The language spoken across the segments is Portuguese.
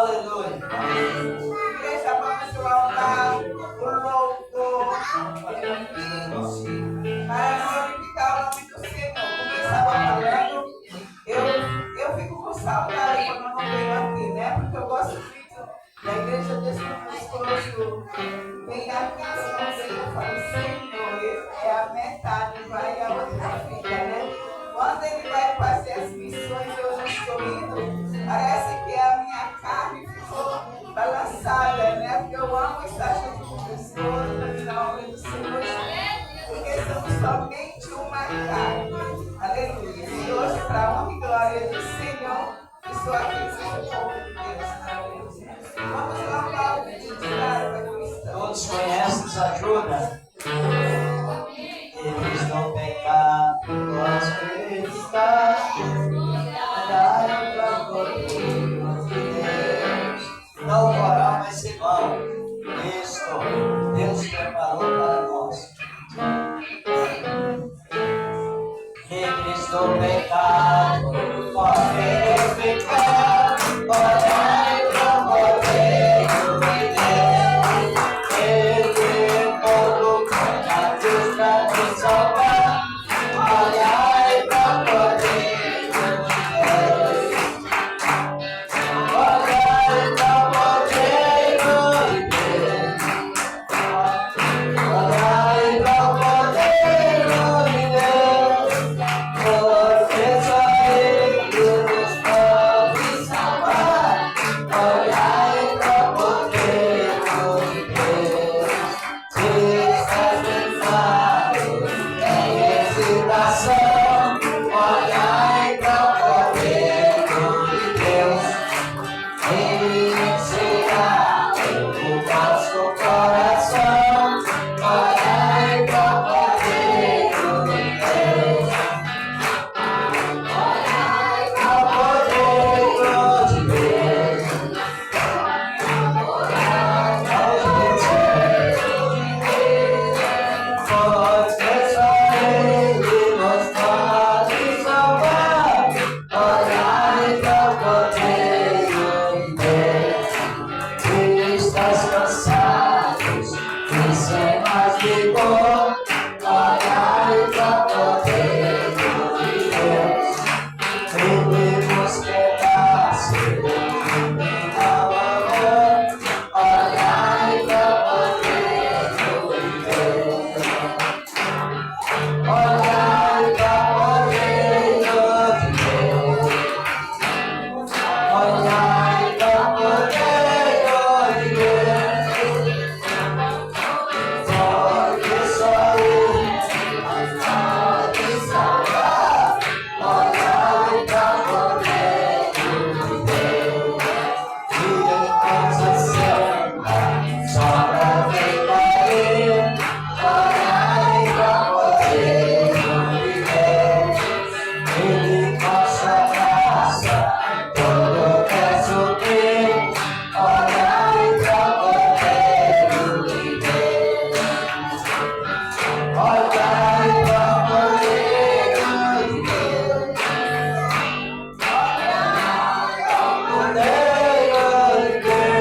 Aleluia. Igreja, vamos louvar o louvor. Para glorificar o nome do Senhor. Como eu estava falando, eu fico com saudade quando eu não venho aqui, né? Porque eu gosto muito da igreja desse meu esposo. Vem aqui, eu não venho, eu falo, Senhor, é a metade, vai a outra filha, né? Quando ele vai fazer as missões, eu já estou indo. Parece que a minha carne ficou balançada, né? Porque eu amo estar junto com pessoas, na obra do Senhor, porque somos somente uma carne. Aleluia. E hoje, para a honra e glória do Senhor, estou aqui com o povo de Deus. Vamos louvar o vídeo de Lara cristã. Todos conhecem, nos ajuda. Eles não pecar, nós acreditar. Olhar para o poder de Deus. Não, o coral vai ser bom. Isso, Deus preparou para nós. Livres do pecado, pode pecar, olhar para o poder de Deus. Ele colocou na cruz para nos salvar, olhar para o poder de Deus. Olhar para o poder de Deus. Olhar para o poder de Deus. Porque só Ele nos pode salvar. Olhai para o poder de Deus. Se estás pensando em hesitação, olhai para o poder de Deus. Ele vencerá o vosso coração. Olhai para o poder de Deus. Olhai para o poder de Deus. Devemos quebrar seu amor. Olhai para o poder de Deus. Olhai para o poder de Deus. Olhai para o poder de Deus. Porque só Ele pode salvar. Olhai para o poder de Deus. Vida coisa certa, só para ver cair. Olhai para o poder de Deus. Ele nossa graça, todo peço ter. Olhai para o poder de Deus. Olhai para o poder de Deus.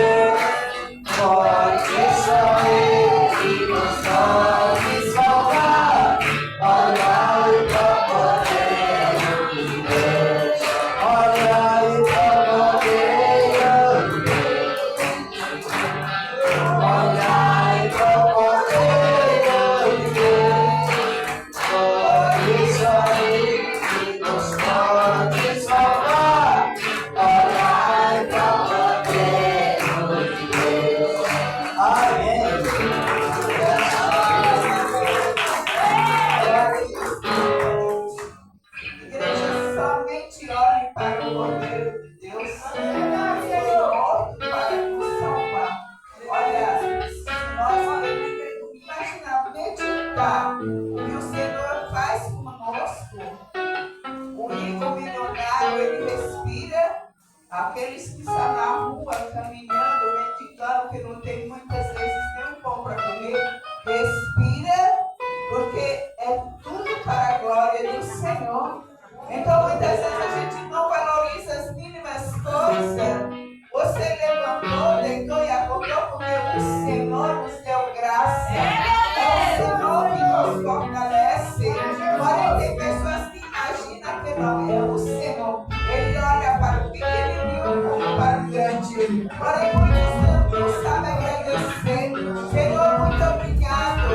Porque só Ele nos pode salvar. Olhai para o poder de Deus. Olhai para o poder de Deus. Olhai para o poder de Deus. Porque só Ele nos pode salvar. Olhai para o poder de Deus. Amém. Igreja, somente olhe para o poder de Deus. Foi morto para nos salvar. Olha, nós podemos imaginar, meditar o que o Senhor faz conosco. O rico milionário, ele respira. Aqueles que estão na rua, caminhando, meditando, que não tem muitas vezes nem um pão para comer, respira, porque é tudo para a glória do Senhor. Então, muitas vezes a gente não valoriza as mínimas coisas. Você levanta noite. Porém, muitos não sabem agradecer. Senhor, muito obrigado.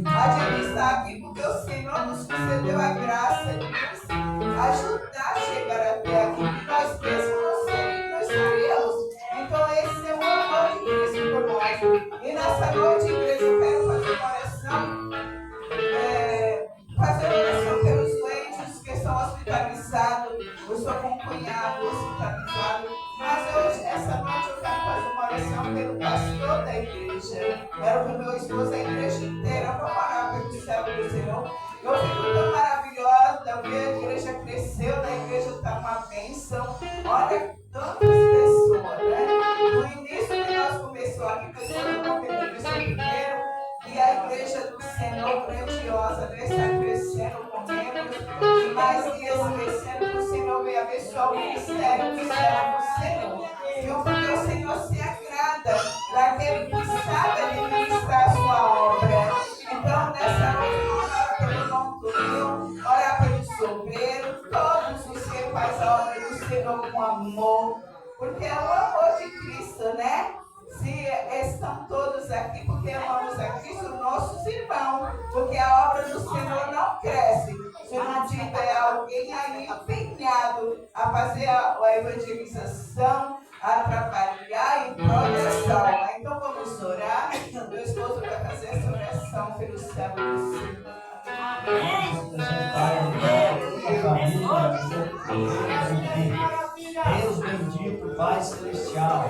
A gente está aqui porque o Senhor nos concedeu a graça de nos ajudar a chegar até aqui. Que nós mesmos não sabemos que nós faríamos. Então, esse é o amor de Cristo por nós. E nessa noite, igreja, eu quero fazer uma oração. Fazer oração pelos doentes que estão hospitalizados. Eu sou com um cunhado hospitalizado. Mas hoje, essa noite, eu quero fazer uma oração pelo pastor da igreja. Quero que meu esposo, a igreja inteira, vamos orar pelo céu do Senhor. Eu fico tão maravilhosa, ver a igreja cresceu, a igreja está uma bênção. Olha, tantas pessoas, né? No início que nós começamos aqui, pessoas não teve isso primeiro. E a igreja do Senhor grandiosa, né? Está crescendo com membros. E mais dias crescendo, que o Senhor venha abençoar o ministério do céu do Senhor. Porque o Senhor se agrada daquele que sabe administrar a sua obra. Então, nessa noite, orar pelo nome do Rio, orar pelos obreiros, todos os que fazem a obra do Senhor com amor. Porque é o amor de Cristo, né? Se estão todos aqui porque amamos a Cristo, nossos irmãos, porque a obra do Senhor não cresce se não tiver alguém aí empenhado a fazer a evangelização, a trabalhar em prol dessa alma. Então vamos orar. Meu esposo vai fazer essa oração pelo céu do Senhor. Deus bendito, Pai Celestial.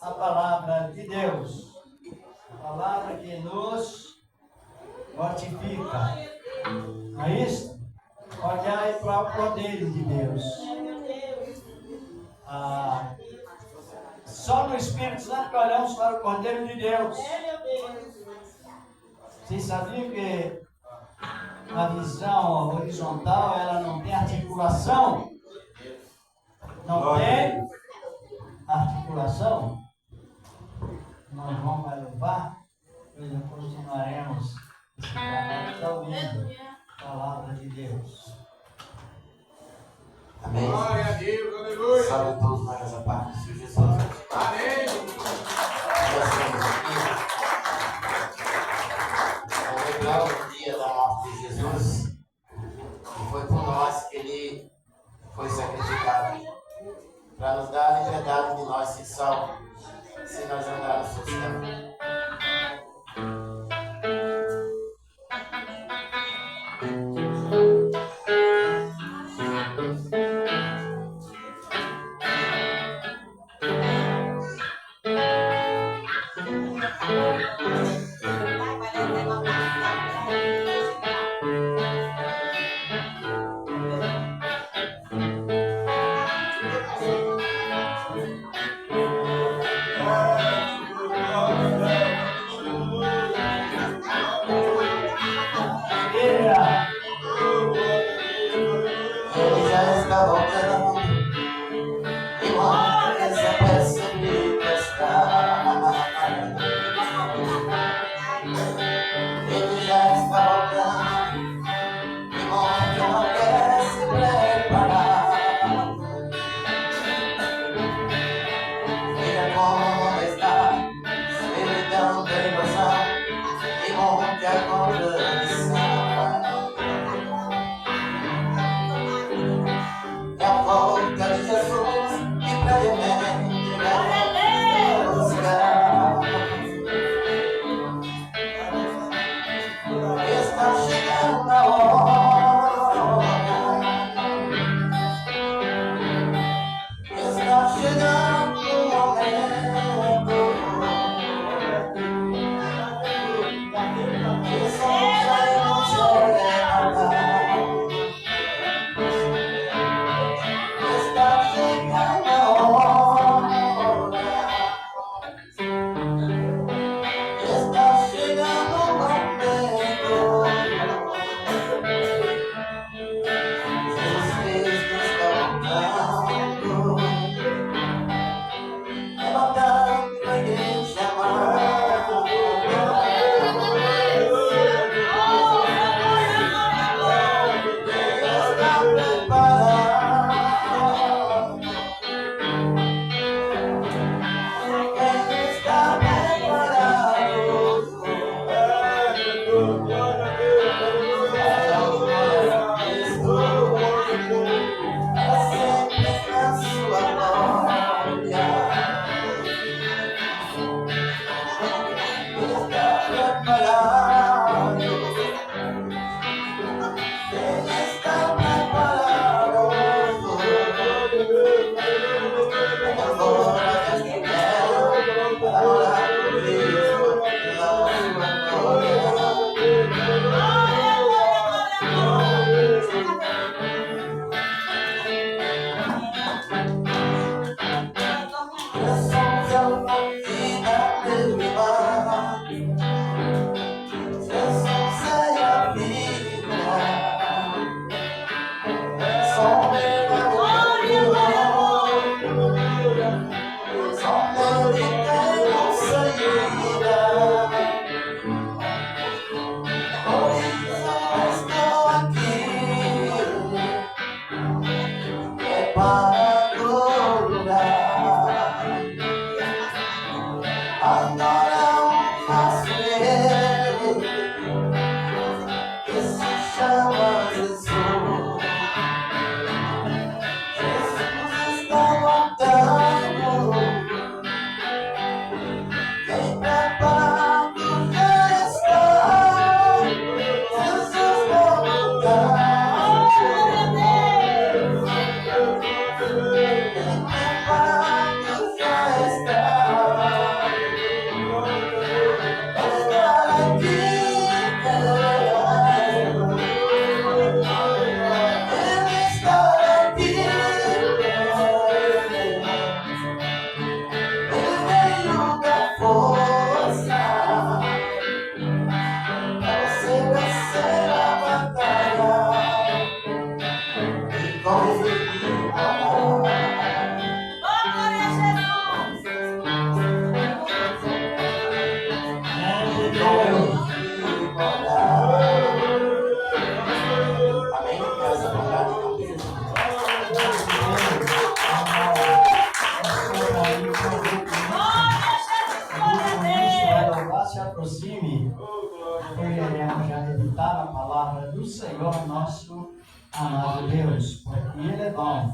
A palavra de Deus, a palavra que nos mortifica, não é isso? Olhai para o poder de Deus. Só no Espírito Santo que olhamos para o Cordeiro de Deus. Vocês sabiam que a visão horizontal ela não tem articulação? Não tem articulação? Nós vamos louvar, pois continuaremos esse trabalho tão lindo, palavra de Deus. Amém. Glória a Deus, aleluia. Salve a todos nós a paz do Senhor Jesus. Amém. É legal o dia da morte de Jesus. E foi por nós que ele foi sacrificado. Para nos dar a liberdade de nós ser salvos, se nós andarmos seus caminhos. Ele já está voltando. E olha essa peça me prestar. Ele já está voltando. E onde não quer se preparar. Veja como está, servidão da emoção. E onde a contradição. É a volta de Jesus que brevemente vai buscar. Está chegando. queremos já meditar a palavra do Senhor, nosso amado Deus, porque Ele é bom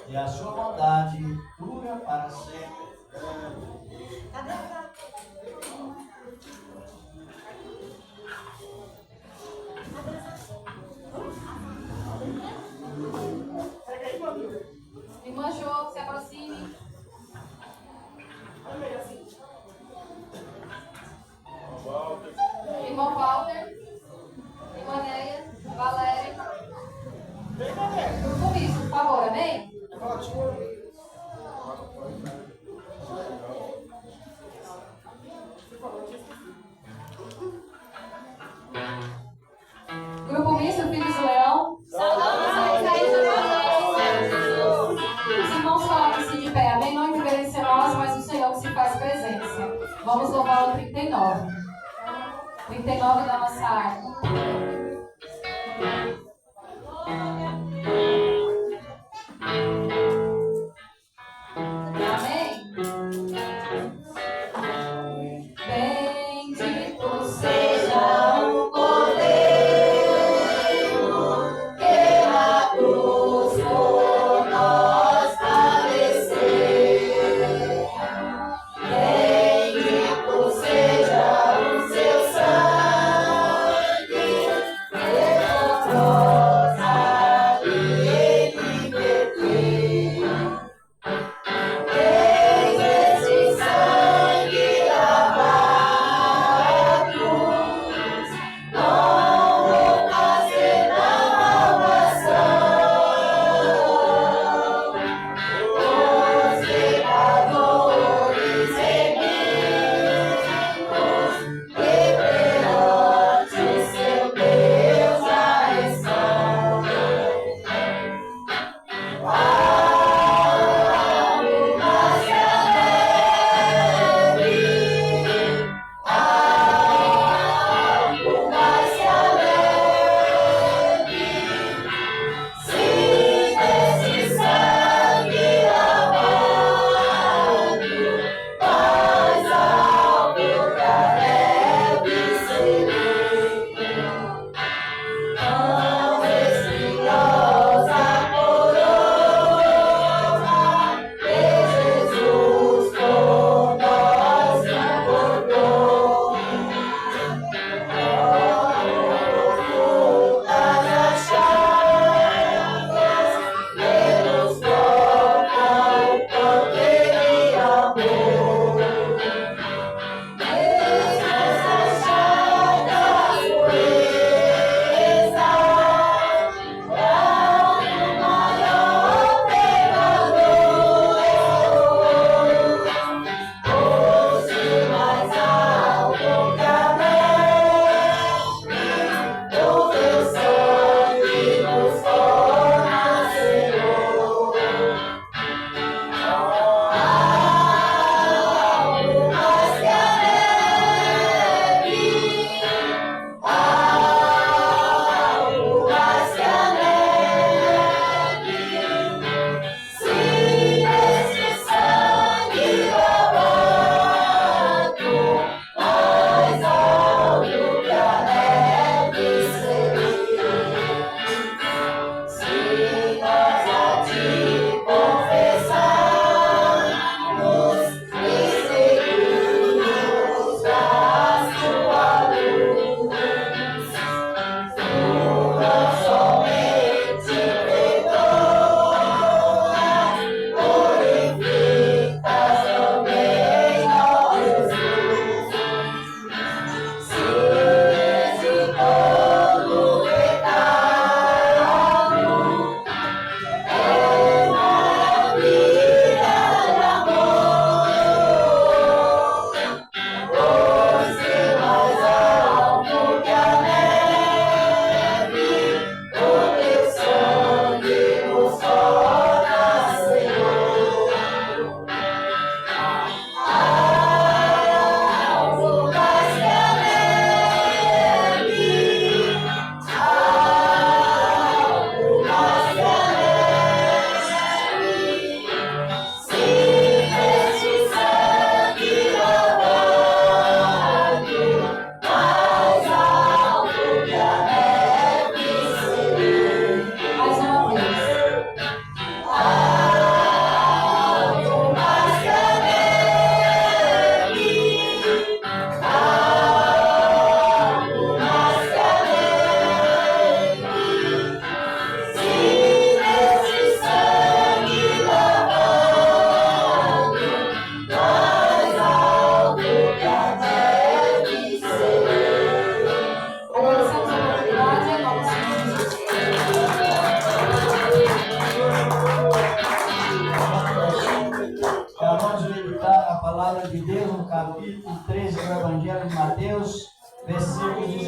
e a sua bondade dura para sempre. Irmã Jo, se aproxime. Irmão Walter. Irmã Neia. Valéria. Grupo misto, por favor, amém? Grupo misto, Filhos do Leão. Os irmãos colocam-se de pé, amém? Não reverência nós, mas o Senhor que se faz presença. Vamos louvar o 39. 39 da nossa harpa. Amém? Bendito seja o Cordeiro que na cruz por nós padeceu. Bendito seja o seu sangue que comprou.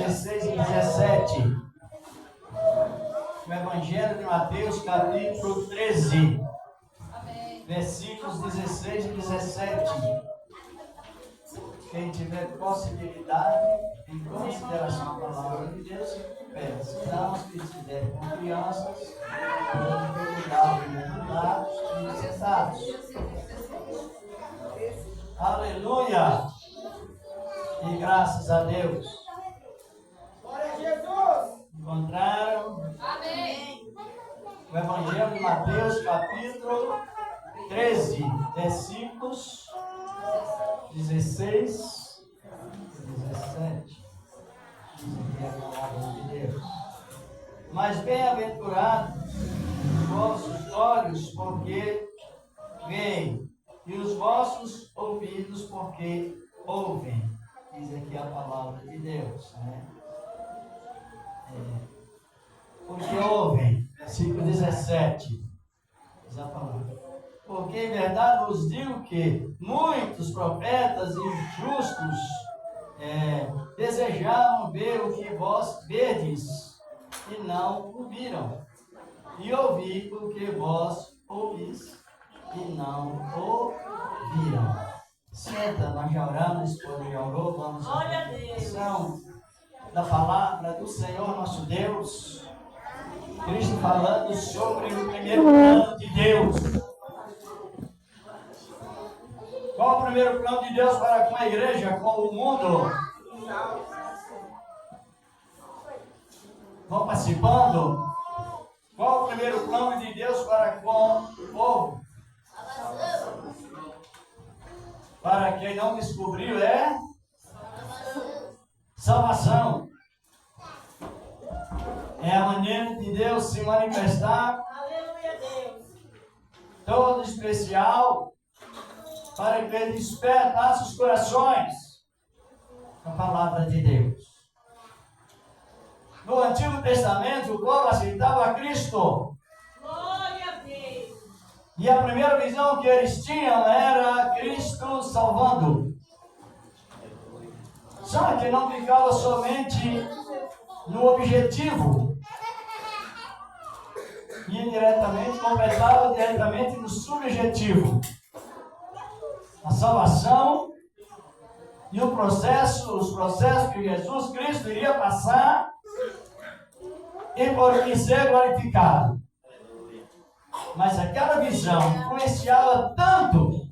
16 e 17. O Evangelho de Mateus, capítulo 13. Versículos 16 e 17. Quem tiver possibilidade, em consideração à palavra de Deus, peça. Não, se estiver com crianças, podem cuidar de lados e sentados. Aleluia! E graças a Deus. Glória a Jesus! Encontraram Amém. o Evangelho de Mateus, capítulo 13, versículos 16 e 17. Diz aqui a palavra de Deus. Mas bem-aventurados os vossos olhos, porque veem, e os vossos ouvidos, porque ouvem. Diz aqui a palavra de Deus, né? Porque ouvem, versículo 17. Diz a palavra. Porque em verdade vos digo que muitos profetas e justos desejavam ver o que vós vedes e não o viram, e ouvir o que vós ouvis e não o viram. Senta, nós já oramos, esposa já orou, vamos à oração da palavra do Senhor nosso Deus. Cristo falando sobre o primeiro plano de Deus. Qual o primeiro plano de Deus para com a igreja, com o mundo? Vão participando? Qual o primeiro plano de Deus para com o povo? Para quem não descobriu, é salvação. É a maneira de Deus se manifestar. Aleluia, Deus. Todo especial, para que ele despertasse os corações com a palavra de Deus. No Antigo Testamento, o povo aceitava a Cristo. Glória a Deus. E a primeira visão que eles tinham era Cristo salvando. Só que não ficava somente no objetivo. E indiretamente, completava diretamente no subjetivo. A salvação e os processos que Jesus Cristo iria passar e por que ser glorificado. Mas aquela visão influenciava tanto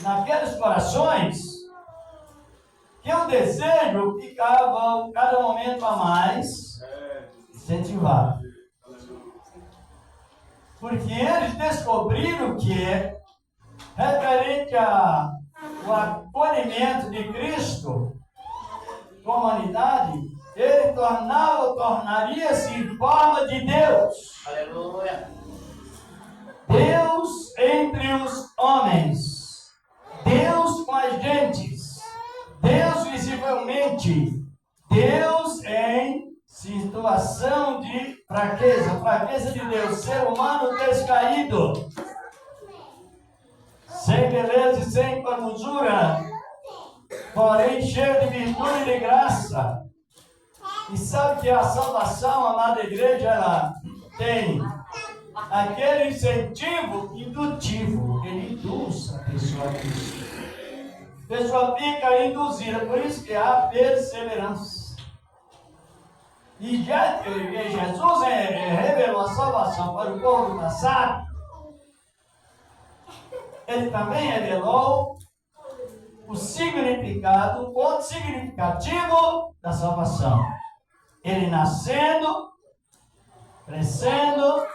naqueles corações que o desejo ficava cada momento a mais incentivado. Porque eles descobriram que, referente ao acolhimento de Cristo com a humanidade, ele tornaria-se em forma de Deus. Aleluia. Deus entre os homens. Deus com as gentes. Deus visivelmente. Deus em situação de fraqueza. Fraqueza de Deus. Ser humano descaído. Sem beleza e sem formosura. Porém cheio de virtude e de graça. E sabe que a salvação, a amada igreja, ela tem aquele incentivo indutivo. Ele induz a pessoa a Cristo. A pessoa fica induzida, por isso que há perseverança. E já que Jesus revelou a salvação para o povo do passado, ele também revelou o significado, o ponto significativo da salvação. Ele nascendo, crescendo,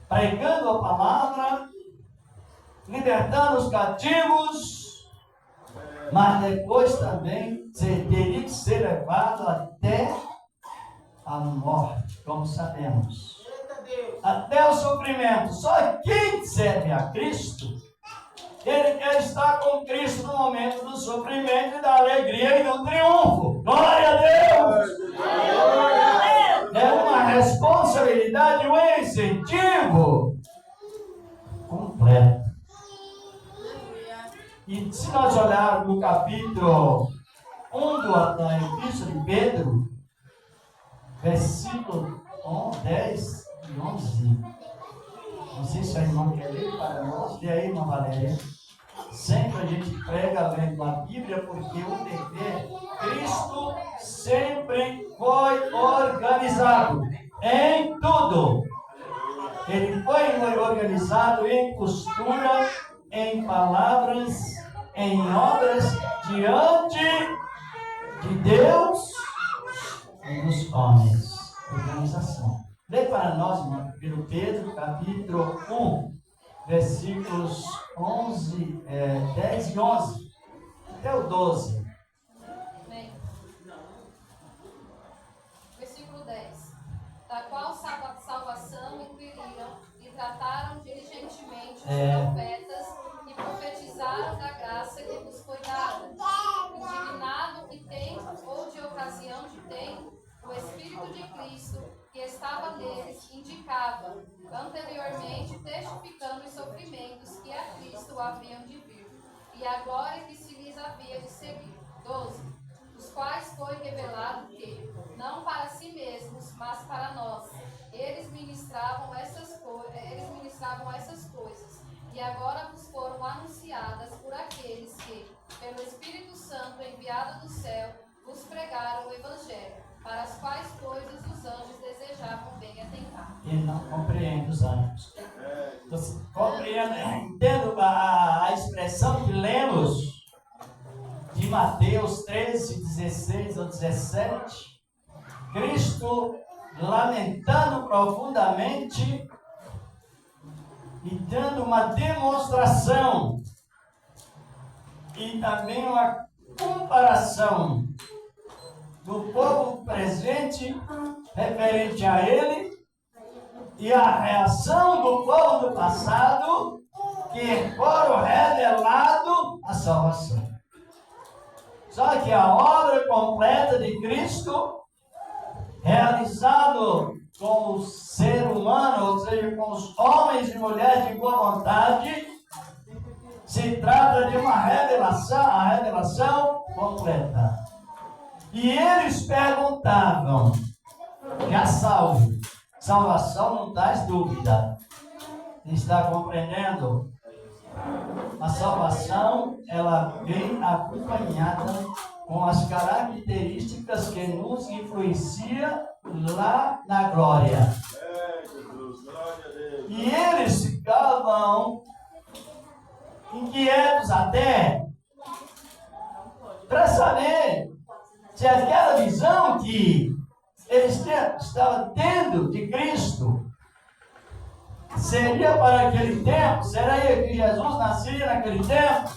pregando a palavra, libertando os cativos, mas depois também teria que ser levado até a morte, como sabemos. Até o sofrimento. Só quem serve a Cristo, ele quer estar com Cristo no momento do sofrimento e da alegria e do triunfo. Glória a Deus! É uma responsabilidade, um incentivo completo. E se nós olharmos no capítulo estudo da Epístola de Pedro, versículo 10 e 11. Não sei se a irmã quer ler para nós. Lê aí, irmã Valéria. Sempre a gente prega lendo a Bíblia, porque o dever, Cristo sempre foi organizado em tudo. Ele foi organizado em postura, em palavras, em obras, diante de Deus e dos homens. Organização. Lê para nós, irmão, 1 Pedro, capítulo 1, versículos 10 e 11, até o 12. Bem. Versículo 10. Da qual salvação inquiriram e trataram diligentemente os profetas e profetizaram da graça que vos foi dada. Indignado que tem, ou de ocasião de tem, o Espírito de Cristo que estava neles indicava, anteriormente testificando os sofrimentos que a Cristo haviam de vir, e a glória que se lhes havia de seguir. 12. Os quais foi revelado que, não para si mesmos, mas para nós, eles ministravam essas coisas, e agora vos foram anunciadas por aqueles que, pelo Espírito Santo enviado do céu, vos pregaram o Evangelho, para as quais coisas os anjos desejavam bem atentar. Ele não compreende os anjos. Você compreende, entendo a expressão que lemos de Mateus 13, 16 ou 17. Cristo lamentando profundamente e dando uma demonstração e também uma comparação do povo presente referente a ele e a reação do povo do passado que foram revelado a salvação. Só que a obra completa de Cristo, realizado com o ser humano, ou seja, com os homens e mulheres de boa vontade, se trata de uma revelação, a revelação completa. E eles perguntavam, já salvo, salvação não traz dúvida. Está compreendendo? A salvação, ela vem acompanhada com as características que nos influenciam lá na glória. E eles ficavam inquietos até para saber se aquela visão que eles estavam tendo de Cristo seria para aquele tempo, seria que Jesus nascia naquele tempo,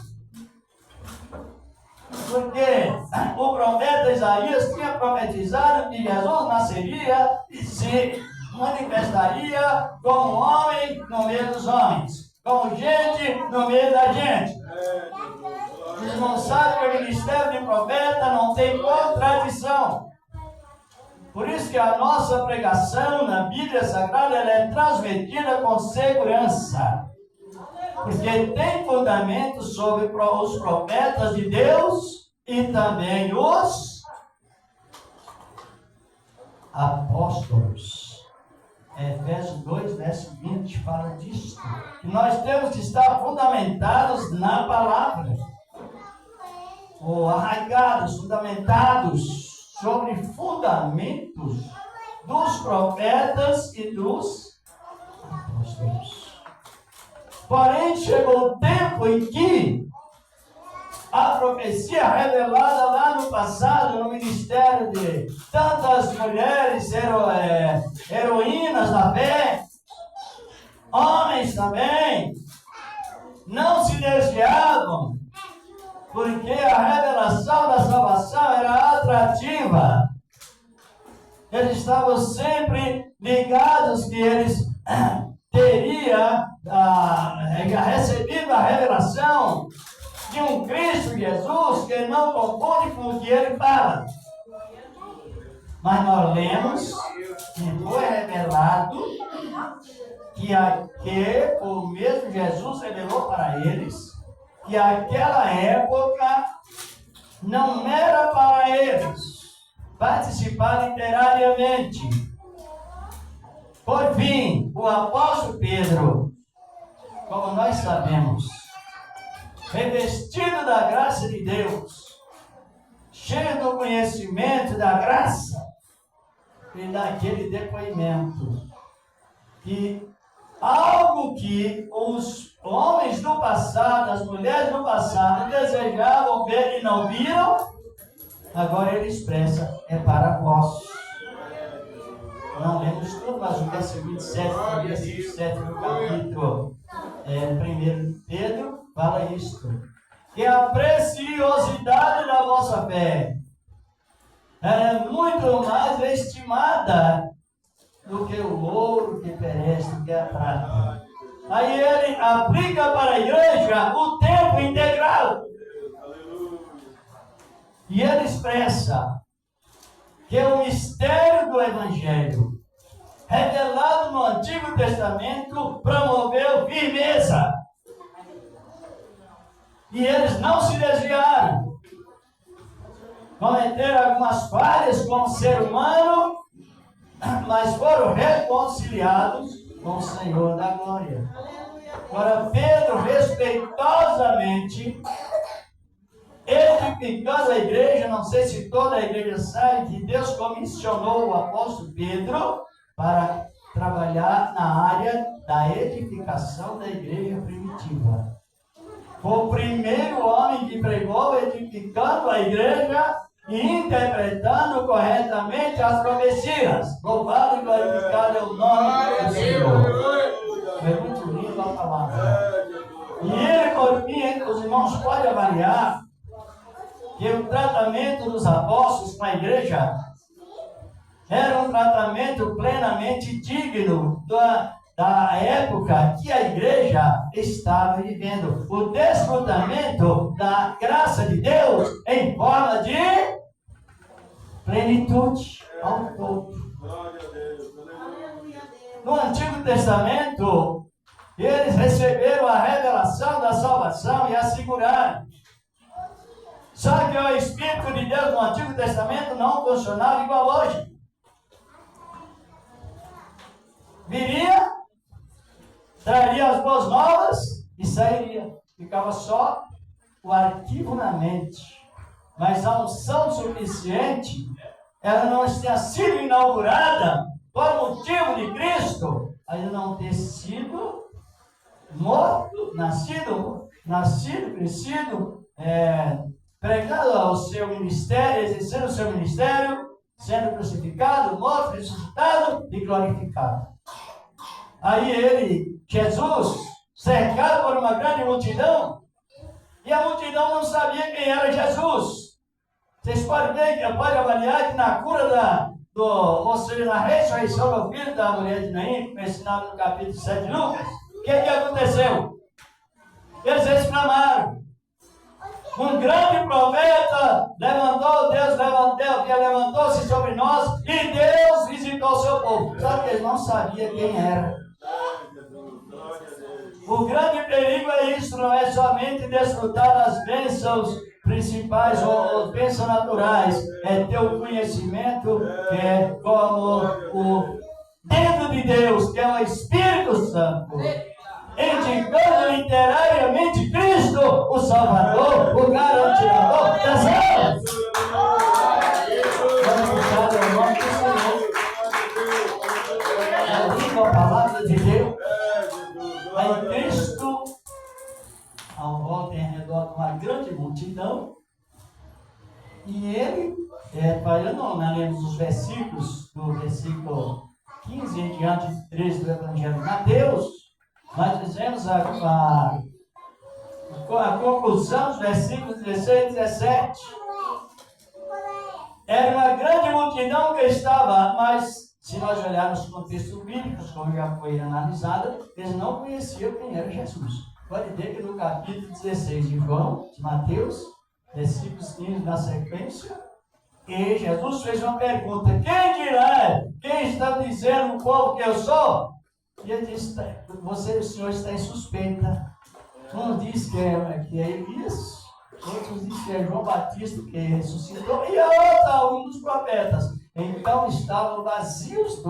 porque o profeta Isaías tinha profetizado que Jesus nasceria e se manifestaria como homem no meio dos homens, como gente no meio da gente. Os irmãos sabem que o ministério de profeta não tem contradição. Por isso que a nossa pregação na Bíblia Sagrada ela é transmitida com segurança. Porque tem fundamento sobre os profetas de Deus e também os apóstolos. Efésios 2, verso 20 fala disso. Que nós temos que estar fundamentados na palavra. Ou arraigados, fundamentados sobre fundamentos dos profetas e dos apóstolos. Porém, chegou o tempo em que a profecia revelada lá no passado, no ministério de tantas mulheres heroínas da fé, homens também, não se desviavam, porque a revelação da salvação era atrativa. Eles estavam sempre ligados que eles teriam recebido a revelação de um Cristo Jesus que não confunde com o que ele fala. Mas nós lemos que foi revelado que o mesmo Jesus revelou para eles que aquela época não era para eles participar literariamente. Por fim, o apóstolo Pedro, como nós sabemos, revestido da graça de Deus, cheio do conhecimento da graça, e daquele depoimento que algo que os homens do passado, as mulheres do passado desejavam ver e não viram, agora ele expressa, é para vós. Não lemos tudo, mas o verso 27 do capítulo 1 Pedro fala isto. Que a preciosidade da vossa fé é muito mais estimada do que o ouro que perece, do que a prata. Aí ele aplica para a igreja o tempo integral. E ele expressa que o mistério do Evangelho, revelado no Antigo Testamento, promoveu firmeza. E eles não se desviaram. Cometeram algumas falhas como ser humano, mas foram reconciliados com o Senhor da glória. Agora, Pedro, respeitosamente, edificando a igreja, não sei se toda a igreja sabe que Deus comissionou o apóstolo Pedro para trabalhar na área da edificação da igreja primitiva. Foi o primeiro homem que pregou edificando a igreja e interpretando corretamente as profecias. Louvado e glorificado é o nome do Senhor. É muito lindo a palavra. E ele, por fim, os irmãos podem avaliar que o tratamento dos apóstolos com a igreja era um tratamento plenamente digno da época que a igreja estava vivendo. O desfrutamento da graça de Deus em forma de plenitude ao todo. No Antigo Testamento, eles receberam a revelação da salvação e asseguraram. Só que o Espírito de Deus no Antigo Testamento não funcionava igual hoje. Viria, traria as boas novas e sairia. Ficava só o arquivo na mente. Mas a unção suficiente, ela não tinha sido inaugurada por motivo de Cristo ainda não ter sido morto, crescido, pregando o seu ministério, exercendo o seu ministério, sendo crucificado, morto, ressuscitado e glorificado. Aí Jesus, cercado por uma grande multidão, e a multidão não sabia quem era Jesus. Vocês podem ver, podem avaliar que na cura ou seja, na ressurreição do filho da mulher de Naim, mencionado no capítulo 7 de Lucas, o que aconteceu? Eles exclamaram. Um grande profeta levantou-se sobre nós e Deus visitou o seu povo. Só que eles não sabiam quem era. O grande perigo é isso, não é somente desfrutar das bênçãos principais ou bênçãos naturais, é ter o conhecimento que é como o dedo de Deus, que é o Espírito Santo, indicando literariamente Cristo, o Salvador, o garantidor das almas. Vamos puxar o nome do Senhor. É a palavra de Deus. Aí Cristo, ao volta em redor de uma grande multidão, e ele, nós lemos os versículos, do versículo 15 em diante, 13 do Evangelho de Mateus, nós dizemos a conclusão dos versículos 16 e 17. Era uma grande multidão que estava, mas se nós olharmos o contexto bíblico, como já foi analisado, eles não conheciam quem era Jesus. Pode ver que no capítulo 16 de João, de Mateus, versículos 15 na sequência, e Jesus fez uma pergunta: quem dirá? Quem está dizendo o povo que eu sou? E ele disse: o senhor está em suspeita. Um diz que é Elias, outros dizem que é João Batista que ressuscitou, e outros, alguns dos profetas. Então estavam vazios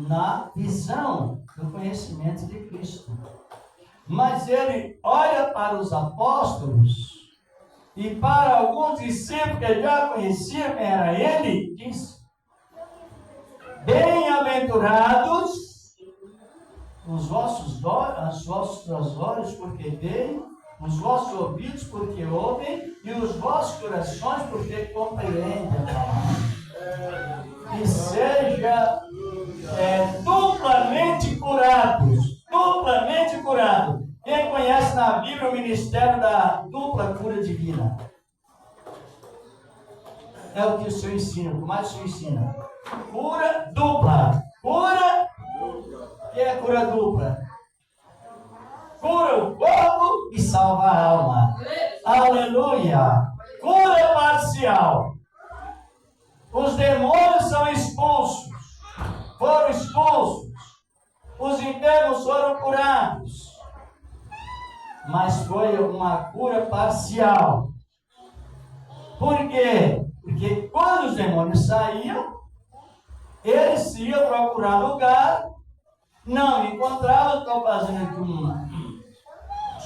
na visão do conhecimento de Cristo. Mas ele olha para os apóstolos e para alguns discípulos que já conheciam quem era ele, diz: bem-aventurados os vossos olhos porque veem, os vossos ouvidos porque ouvem e os vossos corações porque compreendem a palavra. E seja duplamente curados. Duplamente curado. Quem conhece na Bíblia o ministério da dupla cura divina? É o que o Senhor ensina, o que mais o Senhor ensina. Cura dupla. Cura. O que é cura dupla? Cura o corpo e salva a alma. Aleluia. Cura parcial. Os demônios são expulsos. Foram expulsos. Os enfermos foram curados. Mas foi uma cura parcial. Por quê? Porque quando os demônios saíam, eles iam procurar lugar, não encontravam. Estou fazendo aqui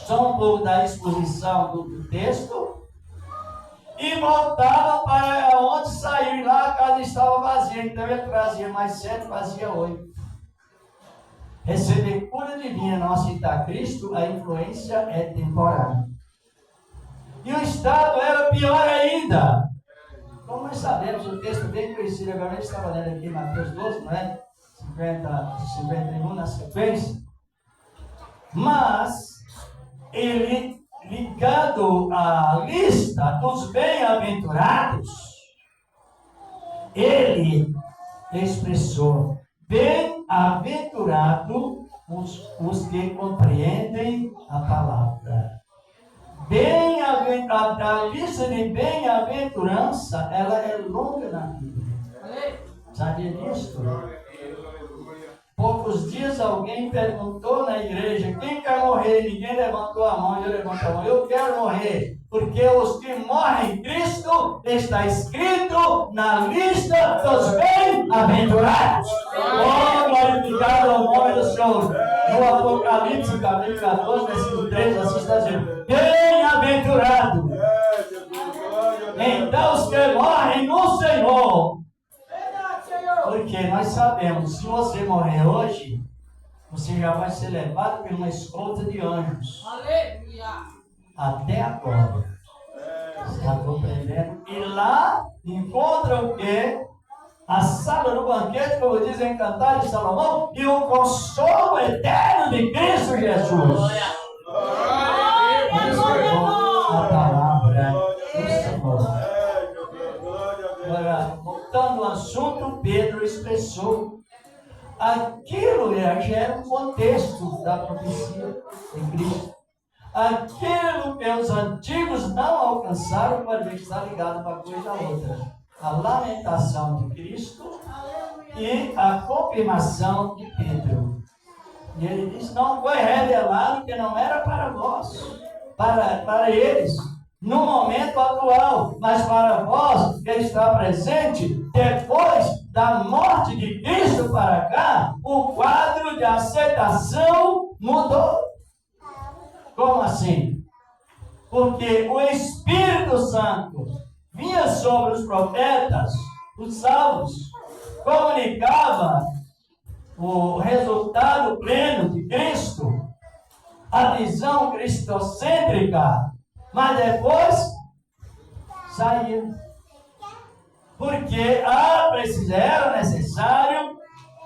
só um pouco da exposição do texto. E voltavam para onde saiu, e lá a casa estava vazia. Então ele trazia mais 7, fazia 8. Receber cura divina, não aceitar Cristo, a influência é temporária. E o estado era pior ainda. Como nós sabemos, o texto bem conhecido, agora a gente estava lendo aqui em Mateus 12, não é? 51 na sequência. Mas ele, ligado à lista dos bem-aventurados, ele expressou: bem-aventurado os que compreendem a palavra. A lista de bem-aventurança, ela é longa na Bíblia. Sabia disso? Poucos dias alguém perguntou na igreja: quem quer morrer? Ninguém levantou a mão, eu levanto a mão. Eu quero morrer, porque os que morrem em Cristo está escrito na lista dos bem-aventurados. Oh, glorificado é o nome do Senhor. No Apocalipse, capítulo 14, versículo 3, assim está dizendo: bem-aventurado. Então os que morrem no Senhor. Porque nós sabemos, se você morrer hoje, você já vai ser levado por uma escolta de anjos. Aleluia! Até agora. Está compreendendo? E lá encontra o quê? A sala do banquete, como diz em Cantar de Salomão, e o consolo eterno de Cristo Jesus. A palavra do Senhor. Agora, voltando ao assunto, Pedro expressou aquilo, já era um contexto da profecia em Cristo. Aquilo que os antigos não alcançaram, pode estar ligado uma coisa a outra. A lamentação de Cristo e a confirmação de Pedro. E ele diz: não foi revelado que não era para nós, para eles, no momento atual, mas para vós que está presente, depois da morte de Cristo para cá, o quadro de aceitação mudou. Como assim? Porque o Espírito Santo vinha sobre os profetas, os salvos, comunicava o resultado pleno de Cristo, a visão cristocêntrica, mas depois saía. Porque era necessário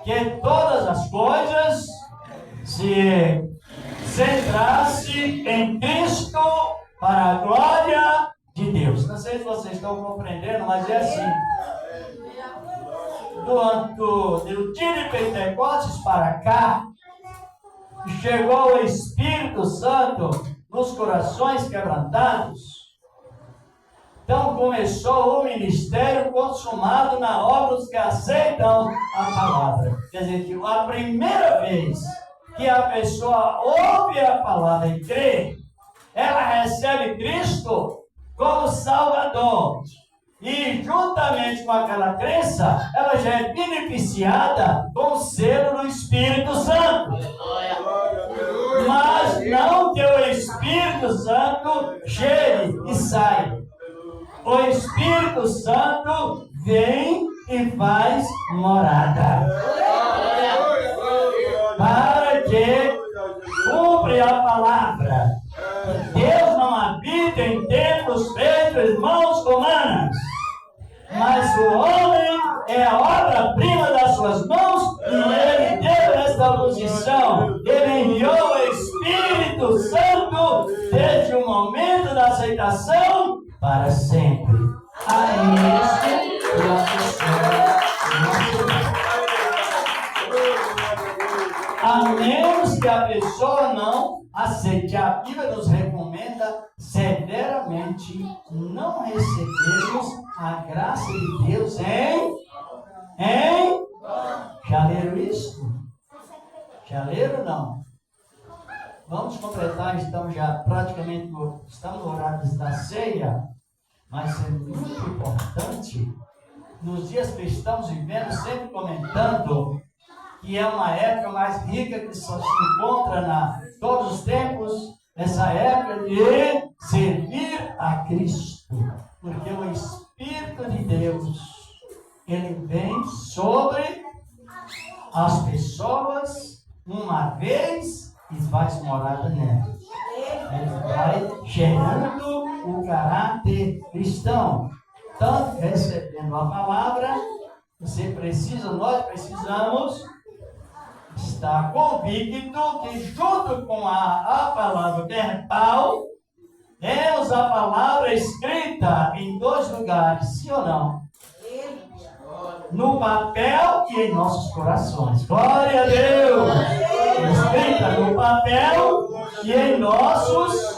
que todas as coisas se centrassem em Cristo para a glória de Deus. Não sei se vocês estão compreendendo, mas é assim. Do dia de Pentecostes para cá, chegou o Espírito Santo nos corações quebrantados. Então começou o ministério consumado na obra dos que aceitam a palavra. Quer dizer que a primeira vez que a pessoa ouve a palavra e crê, ela recebe Cristo como Salvador. E juntamente com aquela crença, ela já é beneficiada com o selo do Espírito Santo. Mas não que o Espírito Santo chegue e saia. O Espírito Santo vem e faz morada. Para que cumpre a palavra. Deus não habita em templos feitos de mãos humanas. Mas o homem é a obra-prima das suas mãos e ele deu esta posição. Ele enviou o Espírito Santo desde o momento da aceitação para sempre. A menos que a pessoa não aceite. A Bíblia nos recomenda severamente não recebermos a graça de Deus Já leram isso? Já leram ou não? Vamos completar, estamos já praticamente estamos no horário da ceia, mas é muito importante, nos dias que estamos vivendo, sempre comentando que é uma época mais rica que só se encontra todos os tempos, essa época de servir a Cristo, porque o Espírito de Deus, ele vem sobre as pessoas uma vez e faz morada nelas. Ele vai gerando o caráter cristão. Tanto recebendo a palavra, nós precisamos estar convicto que junto com a palavra verbal, temos a palavra escrita em 2 lugares, sim ou não? No papel e em nossos corações. Glória a Deus! Escrita no papel e em nossos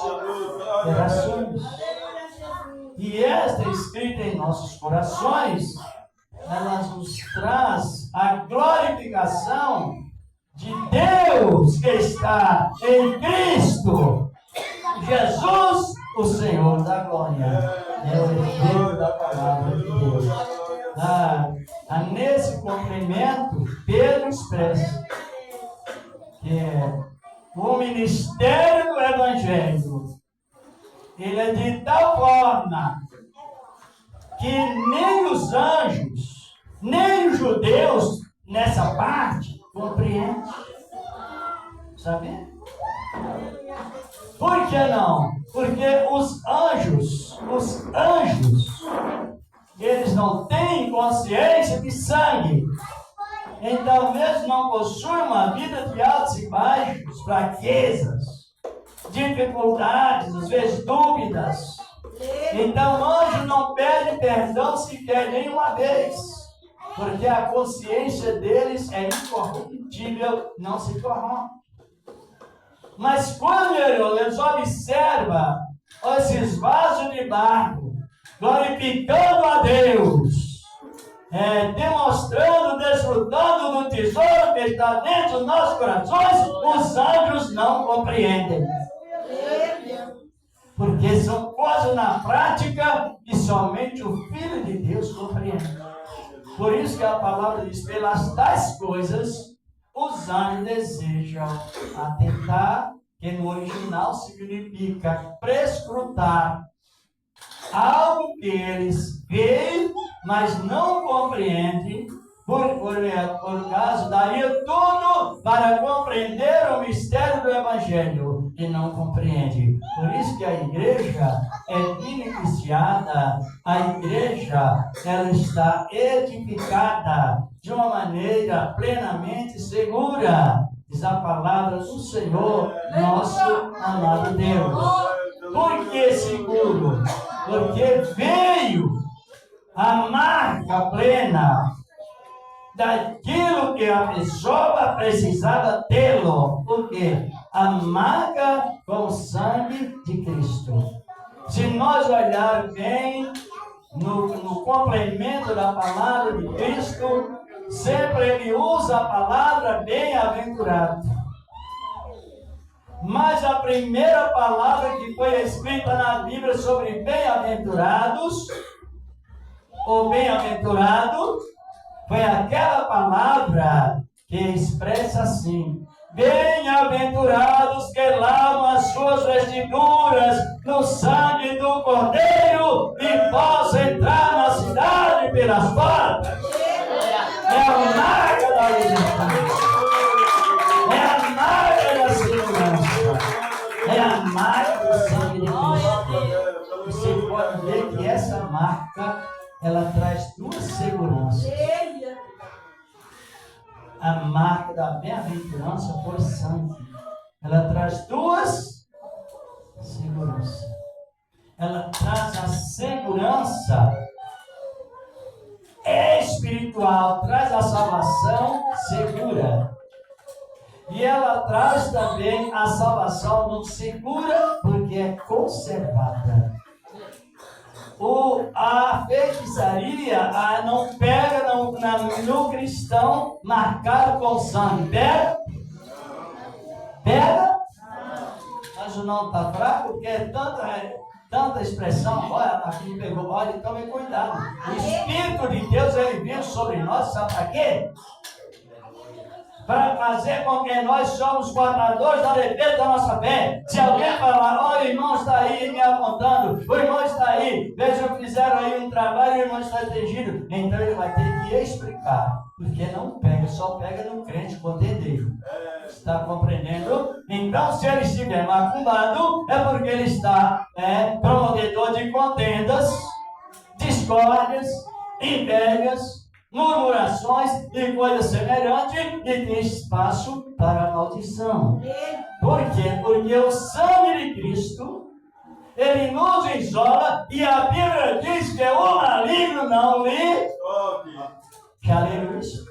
corações. E esta escrita em nossos corações, ela nos traz a glorificação de Deus que está em Cristo Jesus, o Senhor da glória. É o efeito da palavra de Deus. Nesse cumprimento, Pedro expressa que o ministério do Evangelho, ele é de tal forma que nem os anjos, nem os judeus nessa parte compreendem. Sabe? Por que não? Porque os anjos, eles não têm consciência de sangue. Então, mesmo não possuem uma vida de altos e baixos, fraquezas, dificuldades, às vezes dúvidas. Então, o anjo não pede perdão sequer nenhuma vez, porque a consciência deles é incorruptível, não se corrompe. Mas quando eles observam esses vasos de barro, glorificando a Deus, demonstrando, desfrutando do tesouro que está dentro dos nossos corações, os anjos não compreendem. Porque são coisas na prática que somente o Filho de Deus compreende. Por isso que a palavra diz, pelas tais coisas, os anjos desejam atentar, que no original significa prescrutar. Algo que eles veem, mas não compreendem, por causa daria tudo para compreender o mistério do Evangelho, e não compreende. Por isso que a igreja é beneficiada, a igreja ela está edificada de uma maneira plenamente segura. Diz a palavra do Senhor, nosso amado Deus. Por que seguro? Porque veio a marca plena daquilo que a pessoa precisava tê-lo. Por quê? A marca com o sangue de Cristo. Se nós olharmos bem no complemento da palavra de Cristo, sempre ele usa a palavra bem-aventurado. Mas a primeira palavra que foi escrita na Bíblia sobre bem-aventurados, ou bem-aventurado, foi aquela palavra que expressa assim: bem-aventurados que lavam as suas vestiduras no sangue do Cordeiro e possam entrar na cidade pelas portas. É a marca da libertação. É a marca da segurança. É a marca do sangue de Cristo. Você pode ver que essa marca, ela traz duas seguranças. A marca da bem-aventurança por sangue. Ela traz duas seguranças. Ela traz a segurança espiritual, traz a salvação segura. E ela traz também a salvação não segura, porque é conservada. A feitiçaria não pega no cristão marcado com sangue. Pega? Pega? Mas o não está fraco, porque é tanta expressão. Olha, aqui me pegou. Olha, tome cuidado. O Espírito de Deus, ele veio sobre nós, sabe para quê? Para fazer com que nós somos guardadores da defesa da nossa fé. Se alguém falar, olha, o irmão está aí me apontando, o irmão está aí, vejam que fizeram aí um trabalho e o irmão está atingido, então ele vai ter que explicar, porque não pega, só pega no crente contendeiro. Está compreendendo? Então, se ele estiver macumbado, é porque ele está promovedor de contendas, discórdias, invejas, murmurações e coisas semelhantes, e tem espaço para a maldição. Por quê? Porque o sangue de Cristo, ele nos isola, e a Bíblia diz que o maligno não lhe... Já leram isso?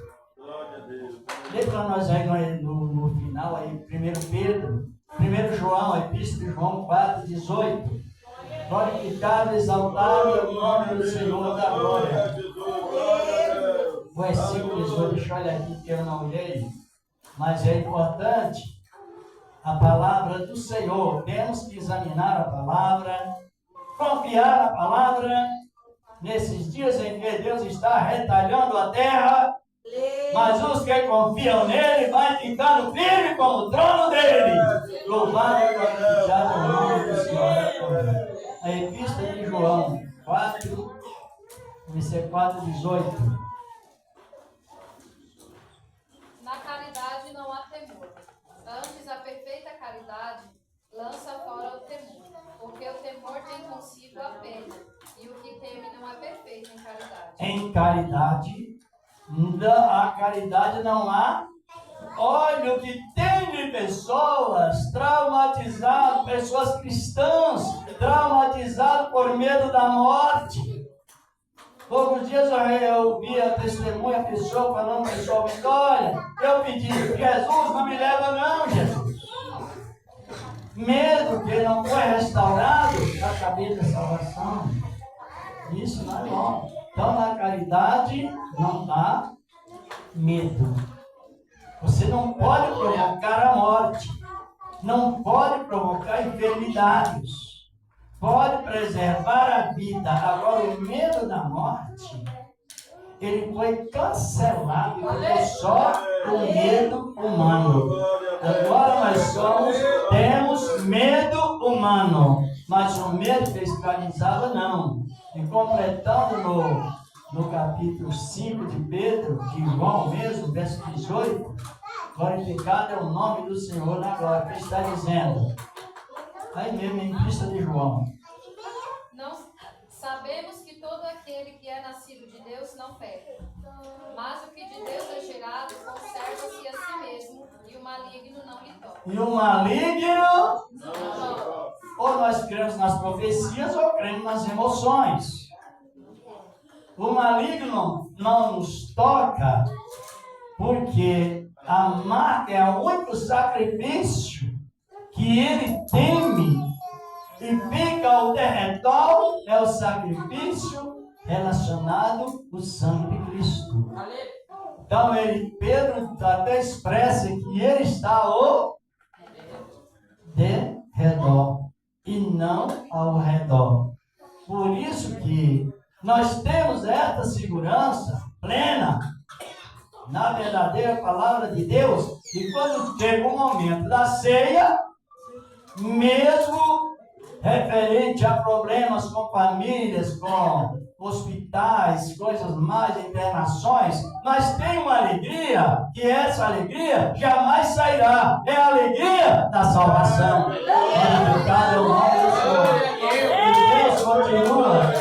Lê para nós aí no final, aí, 1 Pedro, 1 João, a Epístola de João 4,18. Glorificado, exaltado é o nome do Senhor da glória. O versículo 18, deixa eu olhar aqui que eu não olhei, mas é importante. A palavra do Senhor, temos que examinar a palavra, confiar na palavra, nesses dias em que Deus está retalhando a terra, mas os que confiam nele vai ficando firme como o trono dele. Louvado e glorificado o nome do Senhor. A Epístola de João 4, versículo 4,18. Na caridade não há temor. Antes, a perfeita caridade lança fora o temor, porque o temor tem consigo a pena, e o que teme não é perfeito em caridade. Em caridade, a caridade não há. Olha o que tem de pessoas traumatizadas, pessoas cristãs traumatizadas por medo da morte. Poucos dias eu vi a testemunha, a pessoa falando pessoalmente: olha, eu pedi, Jesus, não me leva não, Jesus. Medo que não foi restaurado, já acabei da salvação. Isso não é bom. Então na caridade não há medo. Você não pode provocar a morte, não pode provocar enfermidades, pode preservar a vida. Agora, o medo da morte, ele foi cancelado, porque só o medo humano. Agora nós temos medo humano, mas o medo que escravizava não. E completando no capítulo 5 de Pedro, de João mesmo, verso 18, glorificado é o nome do Senhor na glória, que está dizendo, aí mesmo em Epístola de João. Não sabemos que todo aquele que é nascido de Deus não peca, mas o que de Deus é gerado conserva-se a si mesmo, e o maligno não lhe toca. E o maligno, ou nós cremos nas profecias ou cremos nas emoções. O maligno não nos toca, porque a marca é o único sacrifício que ele teme e fica ao derredor, é o sacrifício relacionado ao sangue de Cristo. Então Pedro até expressa que ele está de redor e não ao redor. Por isso que nós temos esta segurança plena na verdadeira palavra de Deus, e quando chega o momento da ceia, mesmo referente a problemas com famílias, com hospitais, coisas mais, internações, nós temos uma alegria, que essa alegria jamais sairá. É a alegria da salvação. Glorificado é o nome do Senhor. E Deus continua.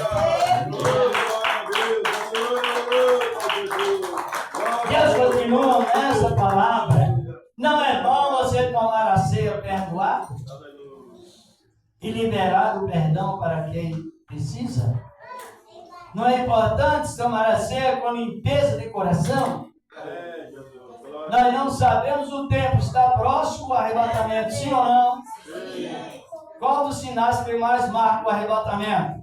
Deus continua nessa palavra. Não é bom você tomar a ceia perdoado e liberar o perdão para quem precisa? Não é importante tomar a ceia com limpeza de coração? Nós não sabemos o tempo, está próximo o arrebatamento, sim ou não? Qual dos sinais que mais marca o arrebatamento?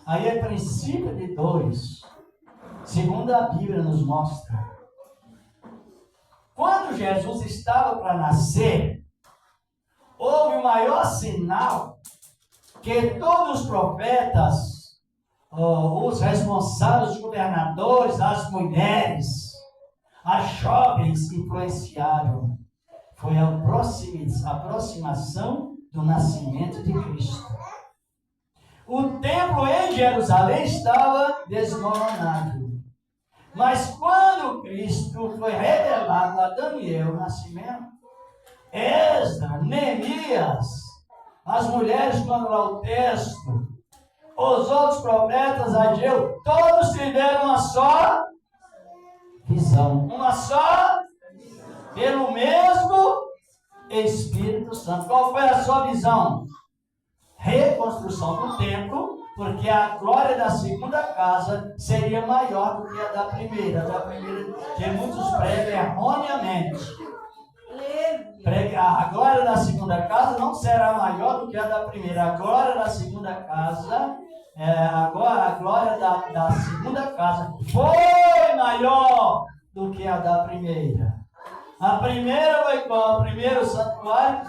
Aí é princípio de 2, segundo a Bíblia nos mostra. Quando Jesus estava para nascer, houve o maior sinal que todos os profetas, os responsáveis, os governadores, as mulheres, as jovens influenciaram. Foi a aproximação do nascimento de Cristo. O templo em Jerusalém estava desmoronado. Mas quando Cristo foi revelado a Daniel, o nascimento, Esdras, Neemias, as mulheres, quando lá o texto, os outros profetas, Ageu, todos tiveram uma só visão. Uma só, pelo mesmo Espírito Santo. Qual foi a sua visão? Reconstrução do templo, porque a glória da segunda casa seria maior do que a da primeira. Que muitos pregam erroneamente. A glória da segunda casa não será maior do que a da primeira. A glória da segunda casa, agora a glória da segunda casa foi maior do que a da primeira. A primeira foi qual? O primeiro santuário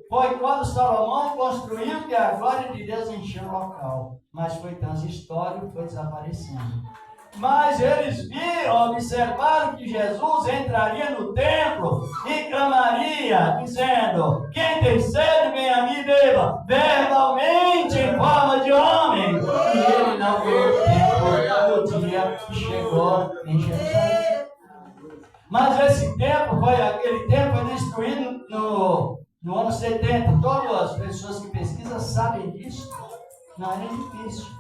foi quando Salomão construiu, que a glória de Deus encheu o local. Mas foi transitório, foi desaparecendo. Mas eles observaram que Jesus entraria no templo e clamaria, dizendo: quem tem sede, vem a mim e beba, verbalmente em forma de homem. E ele não viu o templo no dia que chegou em Jerusalém. Mas esse templo aquele templo foi destruído no ano 70. Todas as pessoas que pesquisam sabem disso. Não é difícil.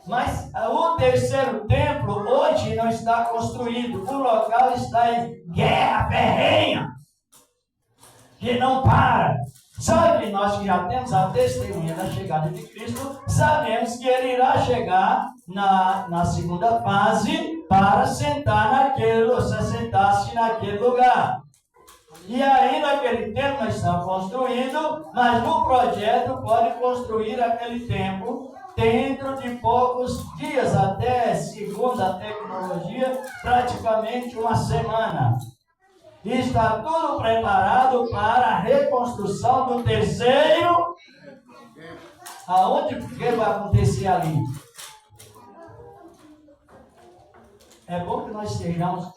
Mas o terceiro templo hoje não está construído. O local está em guerra ferrenha, que não para. Sabe, nós que já temos a testemunha da chegada de Cristo, sabemos que Ele irá chegar na segunda fase para sentar-se naquele lugar. E ainda aquele templo nós estamos construindo, mas no projeto pode construir aquele templo dentro de poucos dias, até, segundo a tecnologia, praticamente uma semana. E está tudo preparado para a reconstrução do terceiro. Aonde que vai acontecer ali? É bom que nós estejamos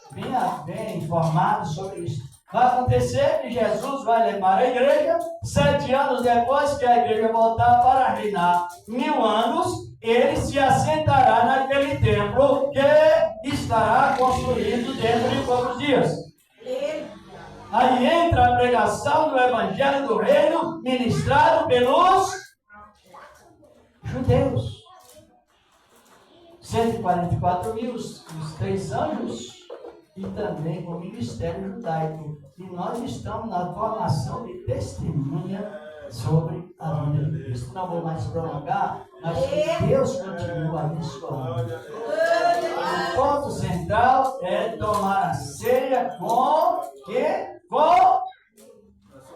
bem informados sobre isso. Vai acontecer que Jesus vai levar a igreja, 7 anos depois que a igreja voltar para reinar 1000 anos, ele se assentará naquele templo que estará construído dentro de poucos dias. Aí entra a pregação do Evangelho do Reino, ministrado pelos judeus. 144 mil, os 3 anjos, e também com o ministério judaico. E nós estamos na formação de testemunha sobre a vida de Cristo. Não vou mais prolongar, mas que Deus continua abençoando. O ponto central é tomar a ceia com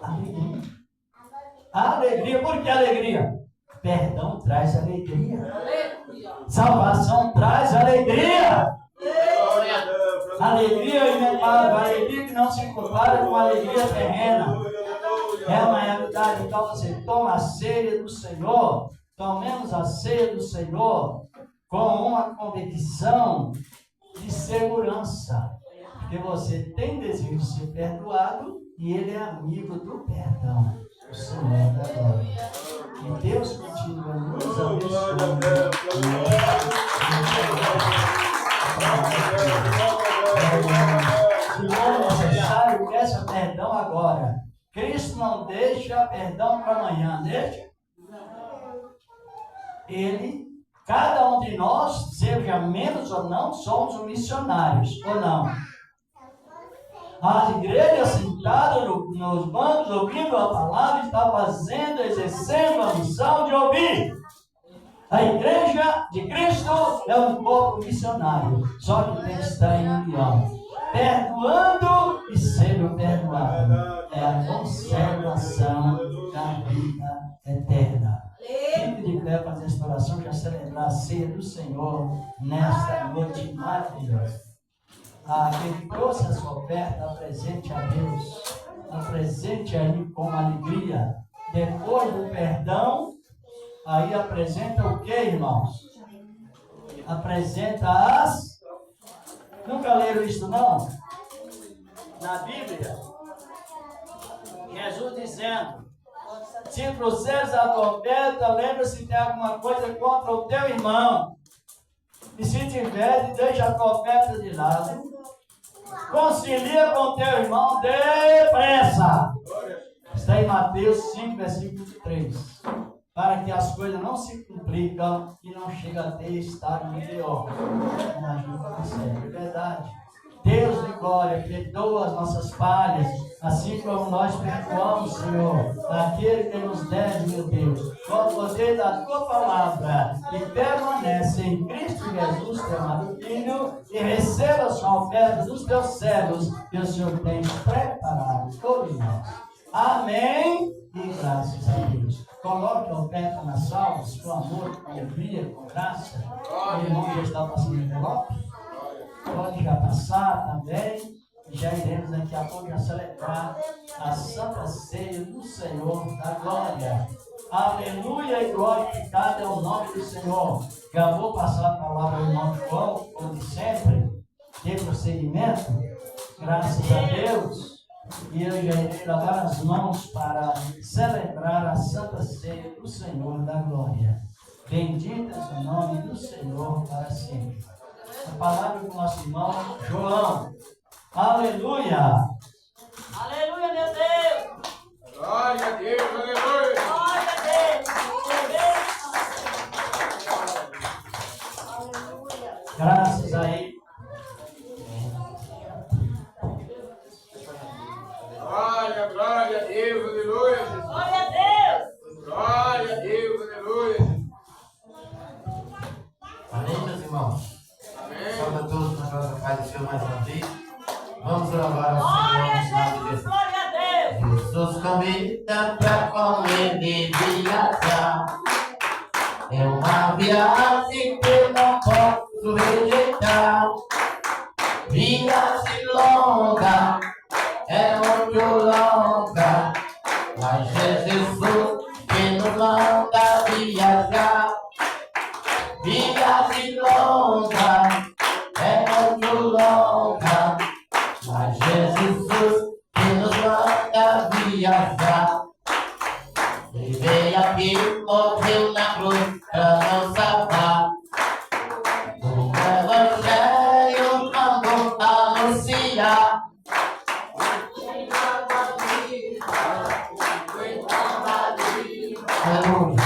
alegria. Alegria, por que alegria? Perdão traz alegria. Salvação traz alegria. Alegria inefável, alegria que não se compara com a alegria terrena. É uma realidade. Então você toma a ceia do Senhor, tomemos a ceia do Senhor com uma convicção de segurança, porque você tem desejo de ser perdoado e Ele é amigo do perdão, o Senhor da glória. E Deus continua nos abençoando. Se for necessário, peça perdão agora. Cristo não deixa perdão para amanhã, deixa? Ele, cada um de nós, seja menos ou não, somos missionários, ou não? As igrejas sentadas nos bancos, ouvindo a palavra, está fazendo, exercendo a missão de ouvir. A igreja de Cristo é um povo missionário, só que tem que estar em união, perdoando e sendo perdoado. É a conservação da vida eterna. Fique de pé para esta oração, já celebrar a ceia do Senhor nesta noite maravilhosa. Quem trouxe a sua oferta, apresente a Deus, apresente aí com alegria. Depois do perdão, aí apresenta o que, irmãos? Apresenta as... Nunca leram isso, não? Na Bíblia, Jesus dizendo: se trouxeres a tua oferta, lembra-se de ter alguma coisa contra o teu irmão. E se tiver, deixa a tua oferta de lado. Concilia com o teu irmão depressa. Está em Mateus 5, versículo 3. Para que as coisas não se complicam e não cheguem a ter estado pior. É verdade. Deus de glória, perdoa as nossas falhas, assim como nós perdoamos, Senhor, aquele que nos deve, meu Deus, com o poder da tua palavra, e permanece em Cristo Jesus, teu amado Filho, e receba a sua oferta dos teus servos, que o Senhor tem preparado por nós. Amém e graças a Deus. Coloque a oferta nas salvas, com amor, com alegria, com graça. O irmão já está passando o envelope. Pode já passar também. Já iremos daqui a pouco já celebrar a Santa Ceia do Senhor da Glória. Aleluia e glorificado é o nome do Senhor. Já vou passar a palavra ao irmão João, como de sempre. Dê prosseguimento. Graças a Deus. E eu já irei lavar as mãos para celebrar a Santa Ceia do Senhor da Glória. Bendito é o nome do Senhor para sempre. A palavra do nosso irmão João. Aleluia! Aleluia, meu Deus! Glória a Deus, aleluia! Glória a Deus! Graças a Ele. Glória a Deus, aleluia! Glória a Deus! Glória a Deus, aleluia! Amém, meus irmãos? Amém! Salve a todos na casa do Pai do Senhor mais uma vez. Vamos louvar ao Glória Senhor a no nome de Jesus! Jesus. Glória a Deus! Jesus convida pra com Ele viajar. É uma viagem que eu não posso rejeitar. Viagem longa, é muito longa, mas é Jesus que nos manda viajar. Viagem longa, é muito longa, mas é Jesus que nos manda viajar. Ele veio aqui, morreu na cruz pra nos salvar. O Evangelho mandou anunciar. Aleluia.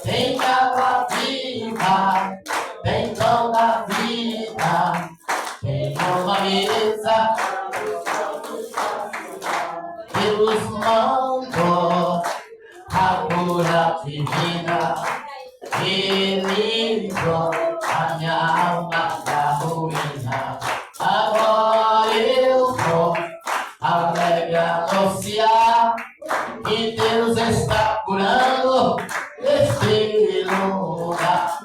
Tem água viva, tem pão da vida, tem uma mesa. Deus mandou a cura divina, que livrou a minha alma da ruína. Agora eu vou alegre anunciar que Deus está curando este lugar.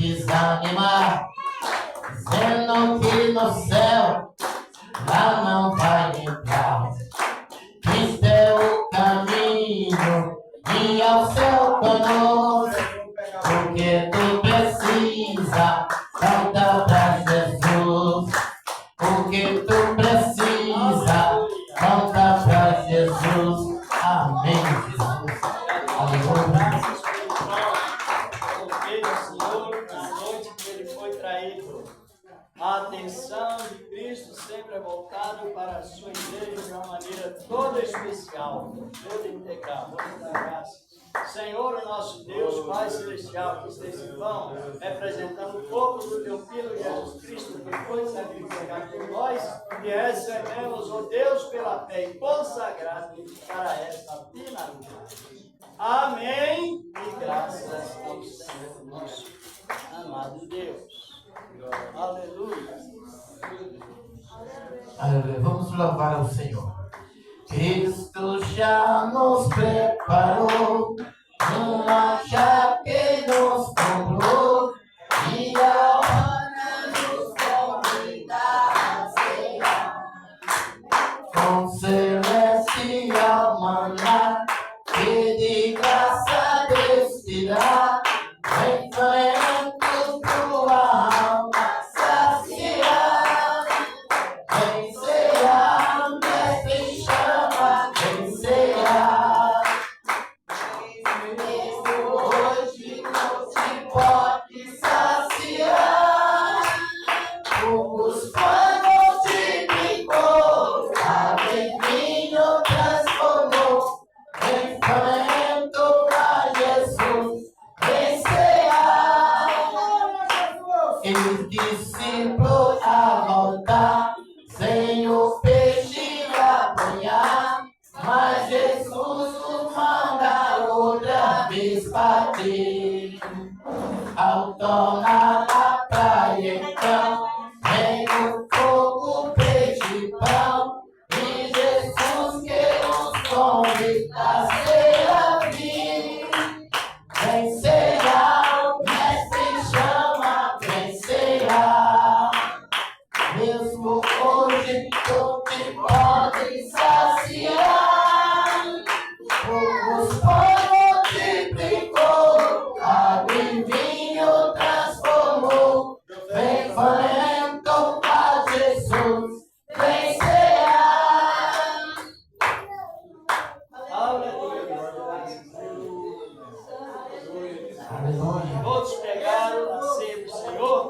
desanimar, dizendo que no céu lá não vai entrar. Cristo é o caminho e ao céu conosco, porque tu precisa voltar pra Jesus. Porque tu precisa voltar pra Jesus. Amém, Jesus. Aleluia. Senhor, na noite que ele foi traído, a atenção de Cristo sempre é voltada para a sua igreja de uma maneira toda especial, toda integral. Vamos dar graças. Senhor, o nosso Deus, Pai Celestial, que esteja em vão, representando o corpo do teu Filho Jesus Cristo, que foi sacrificado por nós, e recebemos, ó Deus, pela fé e consagrado para esta finalidade. Amém. E graças ao Senhor nosso amado Deus. Aleluia. Aleluia. Vamos louvar ao Senhor. Cristo já nos preparou, uma chave nos comprou, e a hora nos convida a cear. Com celestial maná, que de graça Deus te dá, enfrenta tua alma saciar. Quem será, mestre chama, quem será? Hoje não te pode saciar. Os panos multiplicou, água em vinho transformou. Enfrento a Jesus, vencerá. E discípulo a voltar, sem o peixe apanhar, mas Jesus o manda outra vez partir. Ao tornar a praia então, vem o fogo, peixe e pão, e Jesus que nos convida a servir. Vencerá, o mestre chama, vencerá. Mesmo hoje tu te pode saciar. Os pão multiplicou, água em vinho transformou. Vem falando a Jesus, vencerá. Aleluia. Aleluia. Todos pegaram a ceia do Senhor,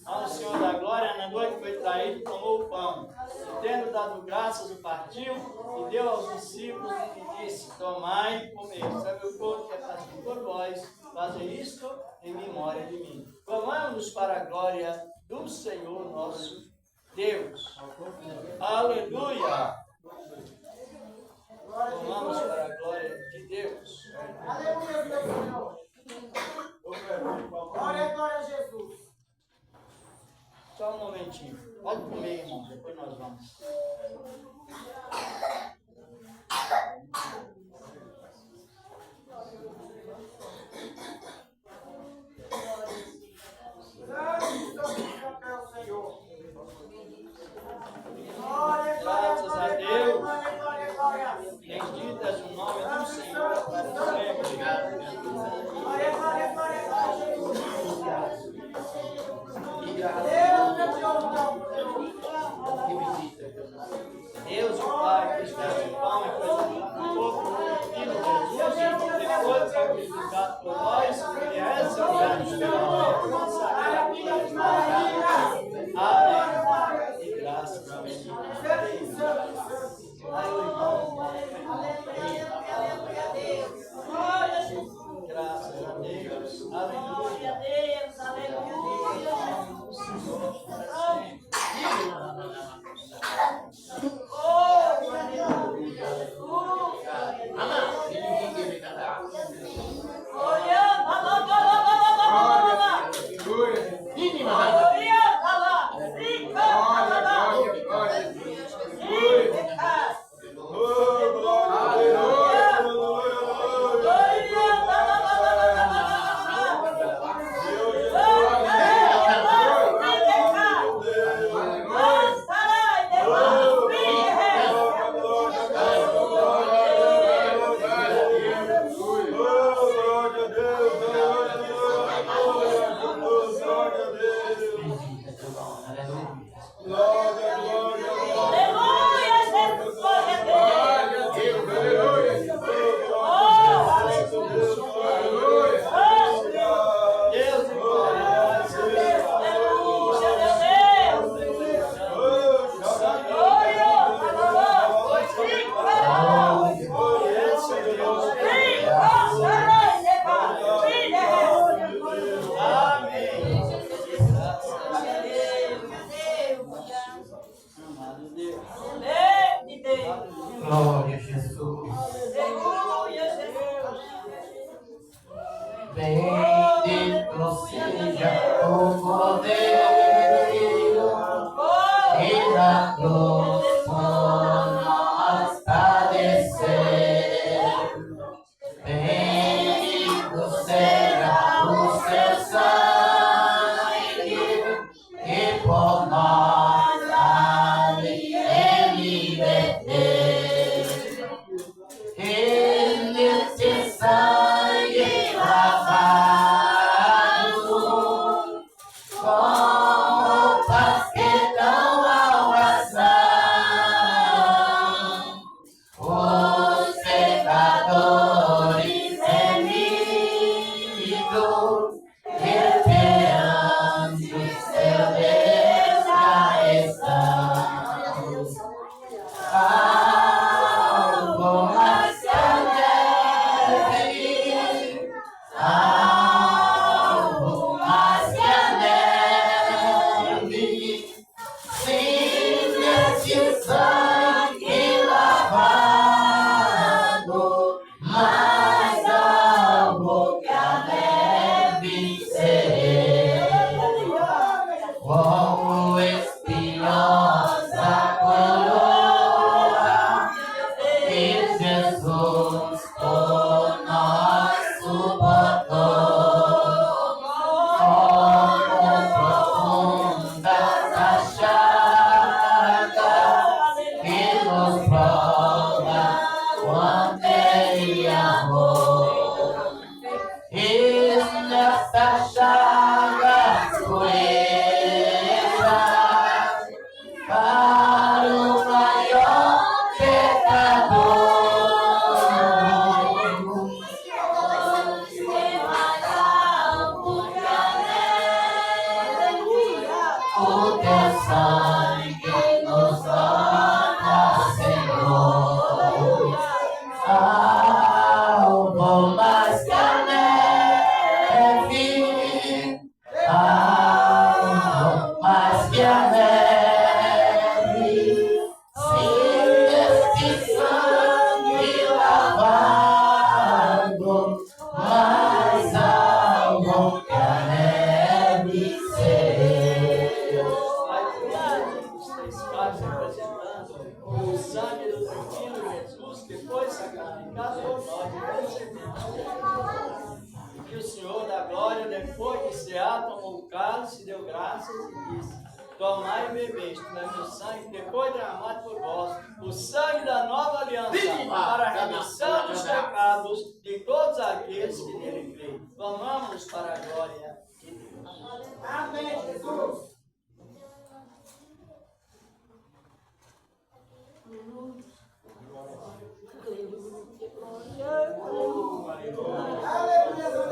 ao Senhor da glória, na noite que foi traído, tomou o pão. E tendo dado graças, o partiu e deu aos discípulos e disse: tomai e comei. Sabe o corpo que é partido por vós, fazei isto em memória de mim. Comamos para a glória do Senhor nosso Deus. Aleluia. Comamos para a glória de Deus. Aleluia, meu Senhor. Glória, glória a Jesus. Só um momentinho. Pode comer, irmão. Depois nós vamos. Graças a Deus. Bendito és o nome do Senhor para sempre. Deus, o Pai, que está em pão e coisa do corpo do Filho Jesus, que foi sacrificado por nós e recebemos pela fé consagrado Amém. E graças a Deus. Graças a Deus. Aleluia. Glória a Deus, aleluia. o Cordeiro e da cruz por nós padecer. Bendito seja o seu sangue que por nós ele verteu. E nesse sangue lavado, com roupas que dão salvação, os pecadores remidos, esperando seu Deus já estão. Algo mais que a neve, algo mais que a neve, sim, nesse sangue lavado, mais algo que a neve serei. Como espinhosa coroa que Jesus por nós suportou, como profundas as chagas que nos prova quanto Ele amou. E nessa chaga pureza para o maior pecador. O teu sangue nos torna Senhor. Algo mais que a neve, algo mais que a neve, sim, este sangue lavado, mais algo que a neve serei. Os três pais representando o sangue do teu filho Jesus, que foi sacrificado por nós e recebemos. Que o Senhor da glória, depois de cear, tomou o cálice, deu graças e disse: tomai e bebei, isto é meu sangue, depois derramado por vós, o sangue da nova aliança, para a remissão dos pecados de todos aqueles que nele creem. Vamos para a glória de Deus. Amém, Jesus. Aleluia, aleluia.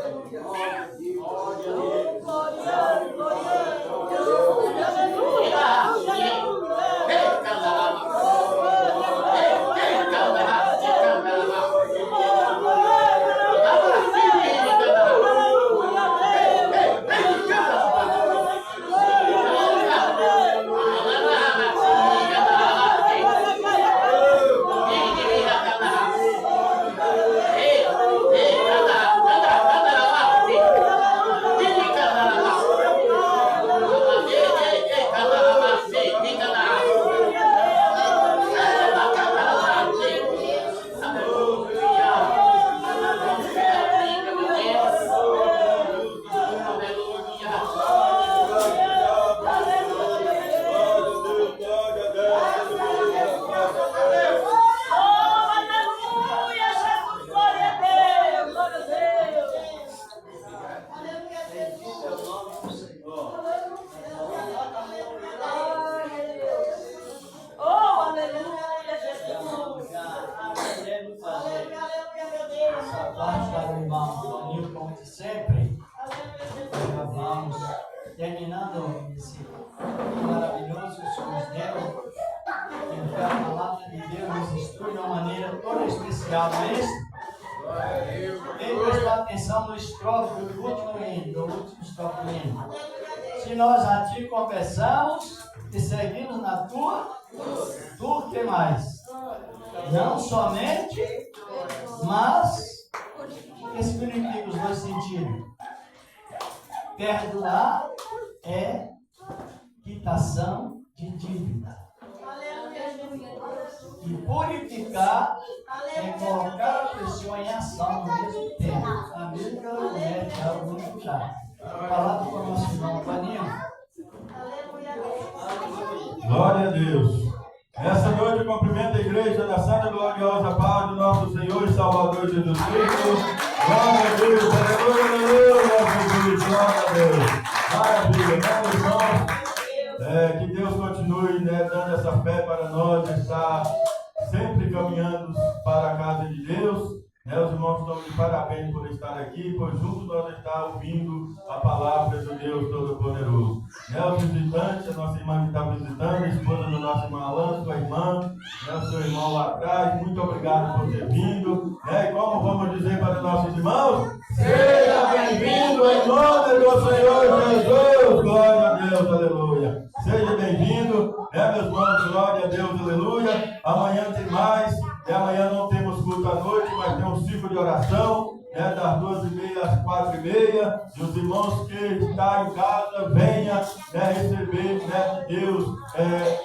terminando esse maravilhoso que nos deu, que a palavra de Deus nos instrui de uma maneira toda especial, não é isso? Quem prestou atenção no estrofe do último hino, do último estrofe do hino? Se nós a ti confessamos e seguimos na tua, tu que mais? Não somente, mas que significa os dois sentidos? Perdoar é quitação de dívida. E purificar é colocar a pessoa em ação ao mesmo tempo. A mesma que ela comete algo muito cuidado. Falar com o nosso irmão Paninho. Glória a Deus. Nessa noite eu cumprimento a igreja da Santa e Gloriosa Paz do nosso Senhor e Salvador Jesus Cristo. Glória a Deus, aleluia, aleluia, Jesus, glória a Deus. Maravilha, né, meus irmãos? Que Deus continue, né, dando essa fé para nós, estar sempre caminhando para a casa de Deus. Os irmãos estão de parabéns por estar aqui, pois juntos nós estamos ouvindo a palavra do Deus Todo-Poderoso. Os visitantes, a nossa irmã que está visitando, a esposa do nosso irmão Alan, sua irmã, o seu irmão lá atrás, muito obrigado por ter vindo. E como vamos dizer para nossos irmãos? Seja bem-vindo em nome do Senhor Jesus! Glória a Deus, aleluia! Seja bem-vindo, meus irmãos, glória a Deus, aleluia! Amanhã tem mais. Amanhã não temos culto à noite, mas tem um ciclo de oração, das 12h30 às 4h30. E os irmãos que estão em casa, venha receber de Deus,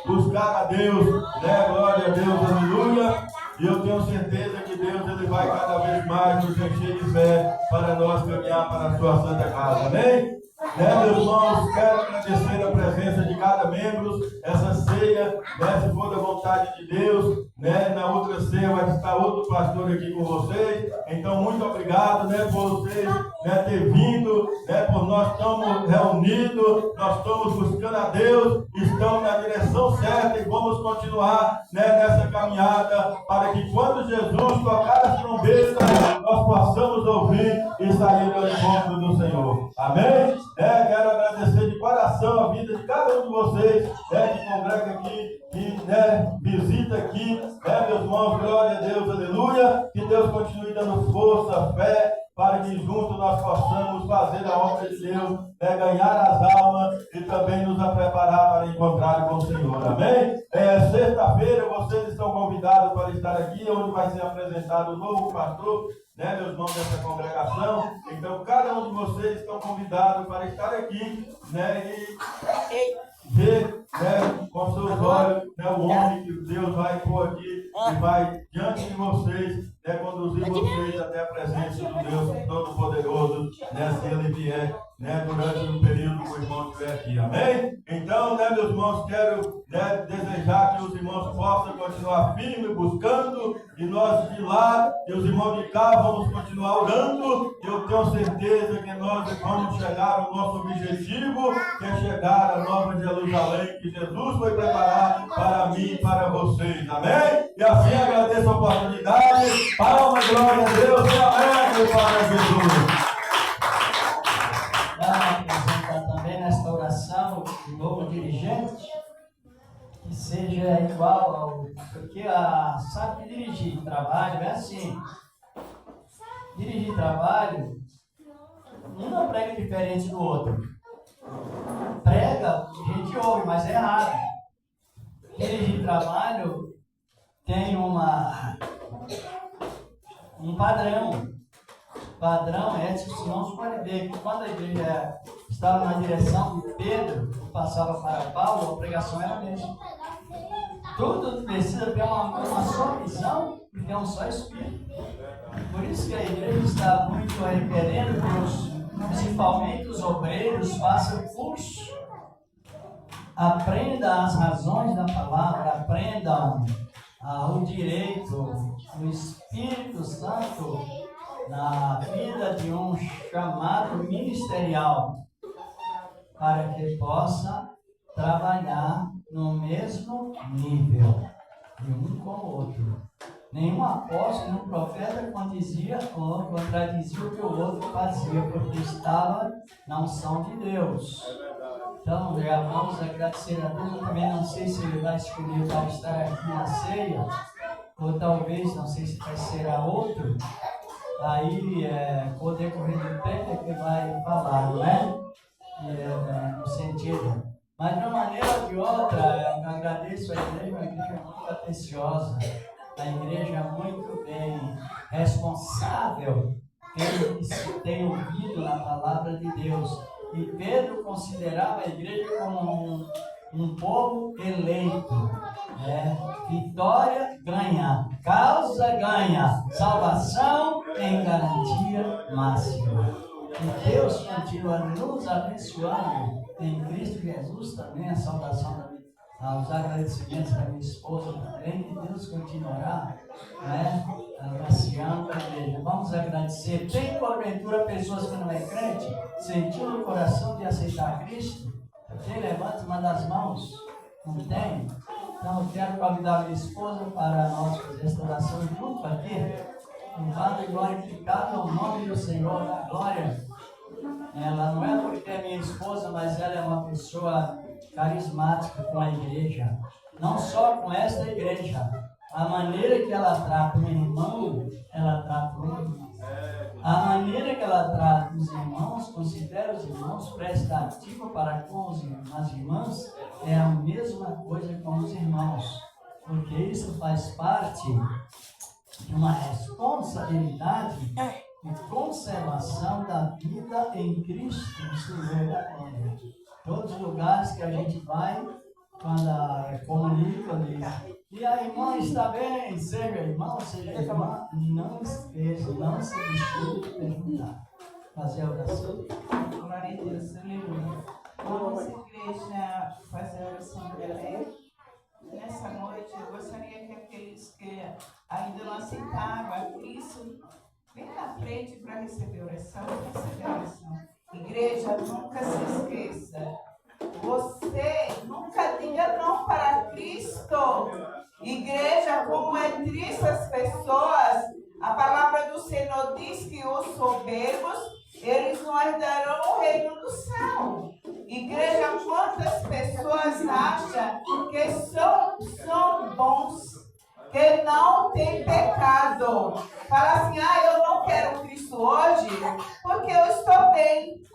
buscar a Deus, glória a Deus, aleluia. E eu tenho certeza que Deus ele vai cada vez mais nos encher de fé para nós caminhar para a sua santa casa, amém? Meus irmãos, quero agradecer a presença de cada membro, essa ceia, se for da vontade de Deus, na outra ceia vai estar outro pastor aqui com vocês, então muito obrigado, por vocês ter vindo, por nós estamos reunidos, nós estamos buscando a Deus, estamos na direção certa e vamos continuar, nessa caminhada, para que quando Jesus tocar as trombetas, nós possamos ouvir e sair ao encontro do Senhor, amém? Quero agradecer de coração a vida de cada um de vocês, que congrega aqui, que visita aqui, meus irmãos, glória a Deus, aleluia, que Deus continue dando força, fé, para que juntos nós possamos fazer a obra de Deus, ganhar as almas e também nos preparar para encontrar com o Senhor, amém? Sexta-feira vocês estão convidados para estar aqui, onde vai ser apresentado o novo pastor, meus irmãos dessa congregação. Então cada um de vocês estão convidados para estar aqui, e ver, com seus olhos, o homem que Deus vai pôr aqui e vai diante de vocês, conduzir vocês até a presença do Deus Todo-Poderoso, se ele vier, durante o período que o irmão estiver aqui, amém? Então, meus irmãos, quero desejar que os irmãos possam continuar firmes, buscando, e nós de lá, e os irmãos de cá, vamos continuar orando, e eu tenho certeza que nós vamos chegar ao nosso objetivo, que é chegar à Nova Jerusalém, que Jesus foi preparar para mim e para vocês, amém? E assim agradeço a oportunidade, palma, glória a Deus, amém, para Jesus. Apresentar também nesta oração o novo dirigente, que seja igual ao. Porque sabe que dirigir trabalho é assim. Dirigir trabalho, um não prega diferente do outro. Prega, a gente ouve, mas é errado. Dirigir trabalho tem um padrão. Padrão ético, senão se pode ver que quando a igreja estava na direção de Pedro, que passava para Paulo, a pregação era a mesma. Tudo precisa ter uma só visão e ter um só espírito. Por isso que a igreja está muito requerendo que principalmente os obreiros façam curso, aprendam as razões da palavra, aprendam o direito, o Espírito Santo na vida de um chamado ministerial, para que possa trabalhar no mesmo nível de um com o outro. Nenhum apóstolo, nenhum profeta contradizia o que o outro fazia, porque estava na unção de Deus. Então, já vamos agradecer a Deus. Eu também não sei se ele vai escolher para estar aqui na ceia, ou talvez, não sei se vai ser a outro. Aí, com o decorrer do tempo, é que vai falar, não é? No sentido. Mas, de uma maneira ou de outra, eu agradeço a igreja, uma igreja muito atenciosa, a igreja muito bem responsável pelo que se tem ouvido na palavra de Deus. E Pedro considerava a igreja como um povo eleito. Vitória ganha, causa ganha, salvação em garantia máxima. E Deus continua nos abençoando em Cristo Jesus também, a salvação da vida. Os agradecimentos da minha esposa também, que Deus continuará agraciando a igreja. Vamos agradecer. Tem porventura pessoas que não é crente, sentiu no coração de aceitar Cristo? Quem levanta uma das mãos? Não tem? Então eu quero convidar minha esposa para nós fazer esta oração junto aqui. Louvado e glorificado ao nome do Senhor da glória. Ela não é porque é minha esposa, mas ela é uma pessoa carismática com a igreja. Não só com esta igreja. A maneira que ela trata o irmão, ela trata o irmão. A maneira que ela trata os irmãos, considera os irmãos prestativos para com as irmãs, é a mesma coisa com os irmãos. Porque isso faz parte de uma responsabilidade de conservação da vida em Cristo, o Senhor da glória. Todos os lugares que a gente vai, quando comunica, diz: e a irmã está bem, seja irmão, seja irmã, não esqueça, não se deixe de perguntar. Fazer a oração. Glória a Deus, aleluia. Vamos, igreja, fazer a oração da fé. Nessa noite, eu gostaria que aqueles que ainda não aceitaram a Cristo, vem na frente para receber a oração, Igreja, nunca se esqueça. Você nunca diga não para Cristo. Igreja, como é triste as pessoas. A palavra do Senhor diz que os soberbos, eles não herdarão o reino do céu. Igreja, quantas pessoas acham que são bons, que não tem pecado? Fala assim: eu não quero Cristo hoje porque eu estou bem.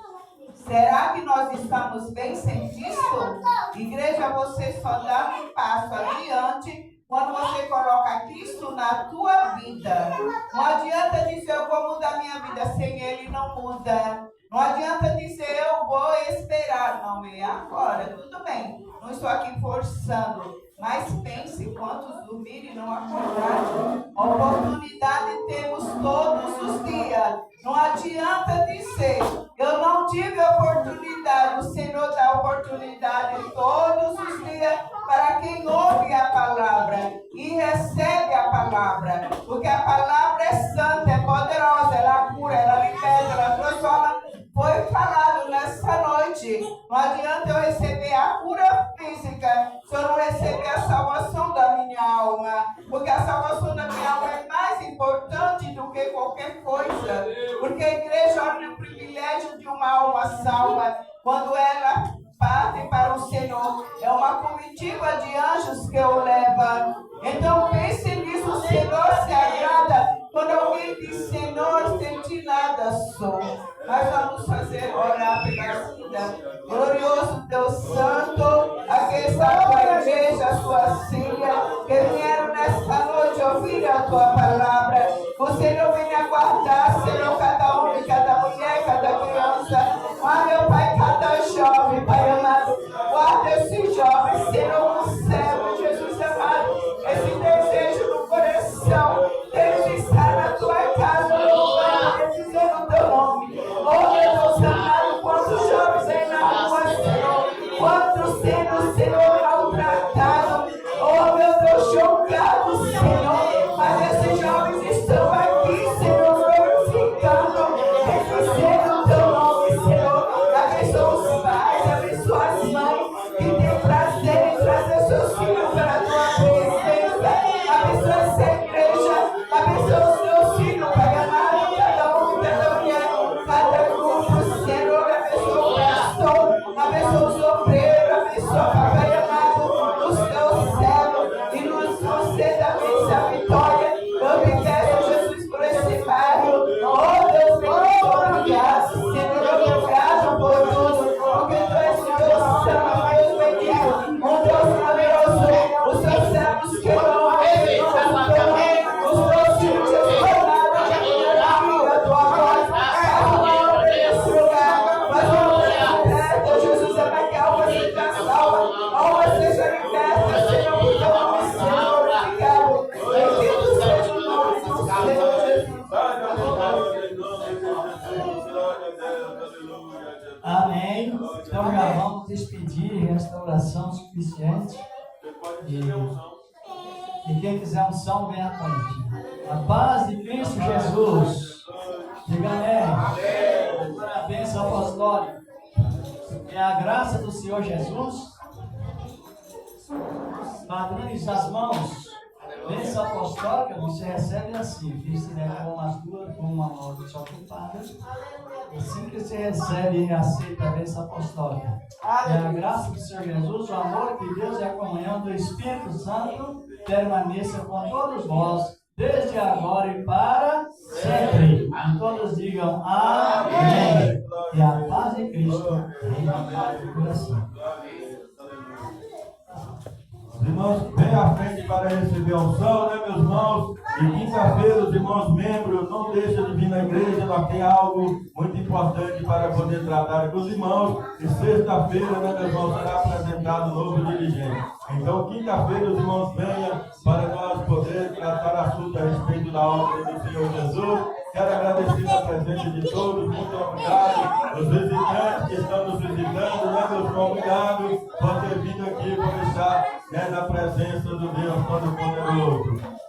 Será que nós estamos bem sem Cristo? Igreja, você só dá um passo adiante quando você coloca Cristo na tua vida. Não adianta dizer: eu vou mudar minha vida, sem Ele não muda. Não adianta dizer: eu vou esperar. Não é agora, tudo bem. Não estou aqui forçando. Mas pense, quantos dormirem e não acordarem. Oportunidade temos todos os dias. Não adianta dizer: eu não tive oportunidade. O Senhor dá oportunidade todos os dias para quem ouve a palavra e recebe a palavra. Porque a palavra é santa, é poderosa, ela cura, ela liberta, ela transforma. Foi falado nessa noite. Não adianta eu receber a cura física se eu não receber a salvação da minha alma. Porque a salvação da minha alma é mais importante do que qualquer coisa. Porque a igreja olha o privilégio de uma alma salva. Quando ela parte para o Senhor, é uma comitiva de anjos que o leva. Então pense nisso. O Senhor se agrada quando alguém diz: Senhor, sem ti nada sou. Nós vamos orar pela vida. Glorioso Deus Santo, aqui está a tua igreja, a tua filha, que vieram nesta noite ouvir a tua palavra. O Senhor vem aguardar, Senhor, cada homem, cada mulher, cada criança. Meu Pai, cada jovem, Pai amado, guarda esse jovem, Senhor, no céu, Jesus amado, esse desejo no coração, deles estar na tua casa, louvando, dizendo o teu nome. Oh, meu Deus amado, quantos jovens aí na rua, Senhor, quantos sendo, Senhor, maltratados, oh, meu Deus, chocados, Senhor, mas esses jovens estão aqui, Senhor, glorificando, dizendo o teu nome, Senhor. Abençoa os pais, abençoa as mães que têm prazer em trazer seus filhos para a tua presença. Abençoa essa igreja, abençoa os teus filhos, Pai amado, cada um, cada mulher, cada grupo, Senhor. Abençoa o pastor, abençoa os obreiros, abençoa, Pai amado, os teus céus e nos conceda a vitória. Eu te peço, Jesus, por esse bairro. Oh, Deus, muito obrigado, Senhor, obrigado por tudo, porque tu és o Deus santo, Deus bendito, um Deus poderoso, os teus servos que não ouvem, os teus filhos escolhados, a tua voz, nesse lugar, nós vamos pedir restauração suficiente. Você pode receber unção. E quem quiser unção, vem à frente. A paz de Cristo Jesus. Diga amém. A bênção apostólica. E a graça do Senhor Jesus. Padrões das mãos. Bênção apostólica você recebe assim. Fiz com umas duas, com uma só ocupada. Assim que você recebe e aceita a bênção apostólica. E a graça do Senhor Jesus, o amor de Deus e a comunhão do Espírito Santo permaneça com todos vós, desde agora e para sempre. E todos digam amém. E a paz de Cristo reina no coração. Os irmãos, vem à frente para receber a unção, né, meus irmãos? E quinta-feira, os irmãos membros, não deixem de vir na igreja, nós temos algo muito importante para poder tratar com os irmãos. E sexta-feira, né, meus irmãos, será apresentado o novo dirigente. Então, quinta-feira, os irmãos venham para nós poder tratar assunto a respeito da obra do Senhor Jesus. Quero agradecer a presença de todos, muito obrigado. Os visitantes que estão nos visitando, né, meus irmãos, obrigado por ter vindo aqui, por estar, né, na presença do Deus Todo-Poderoso.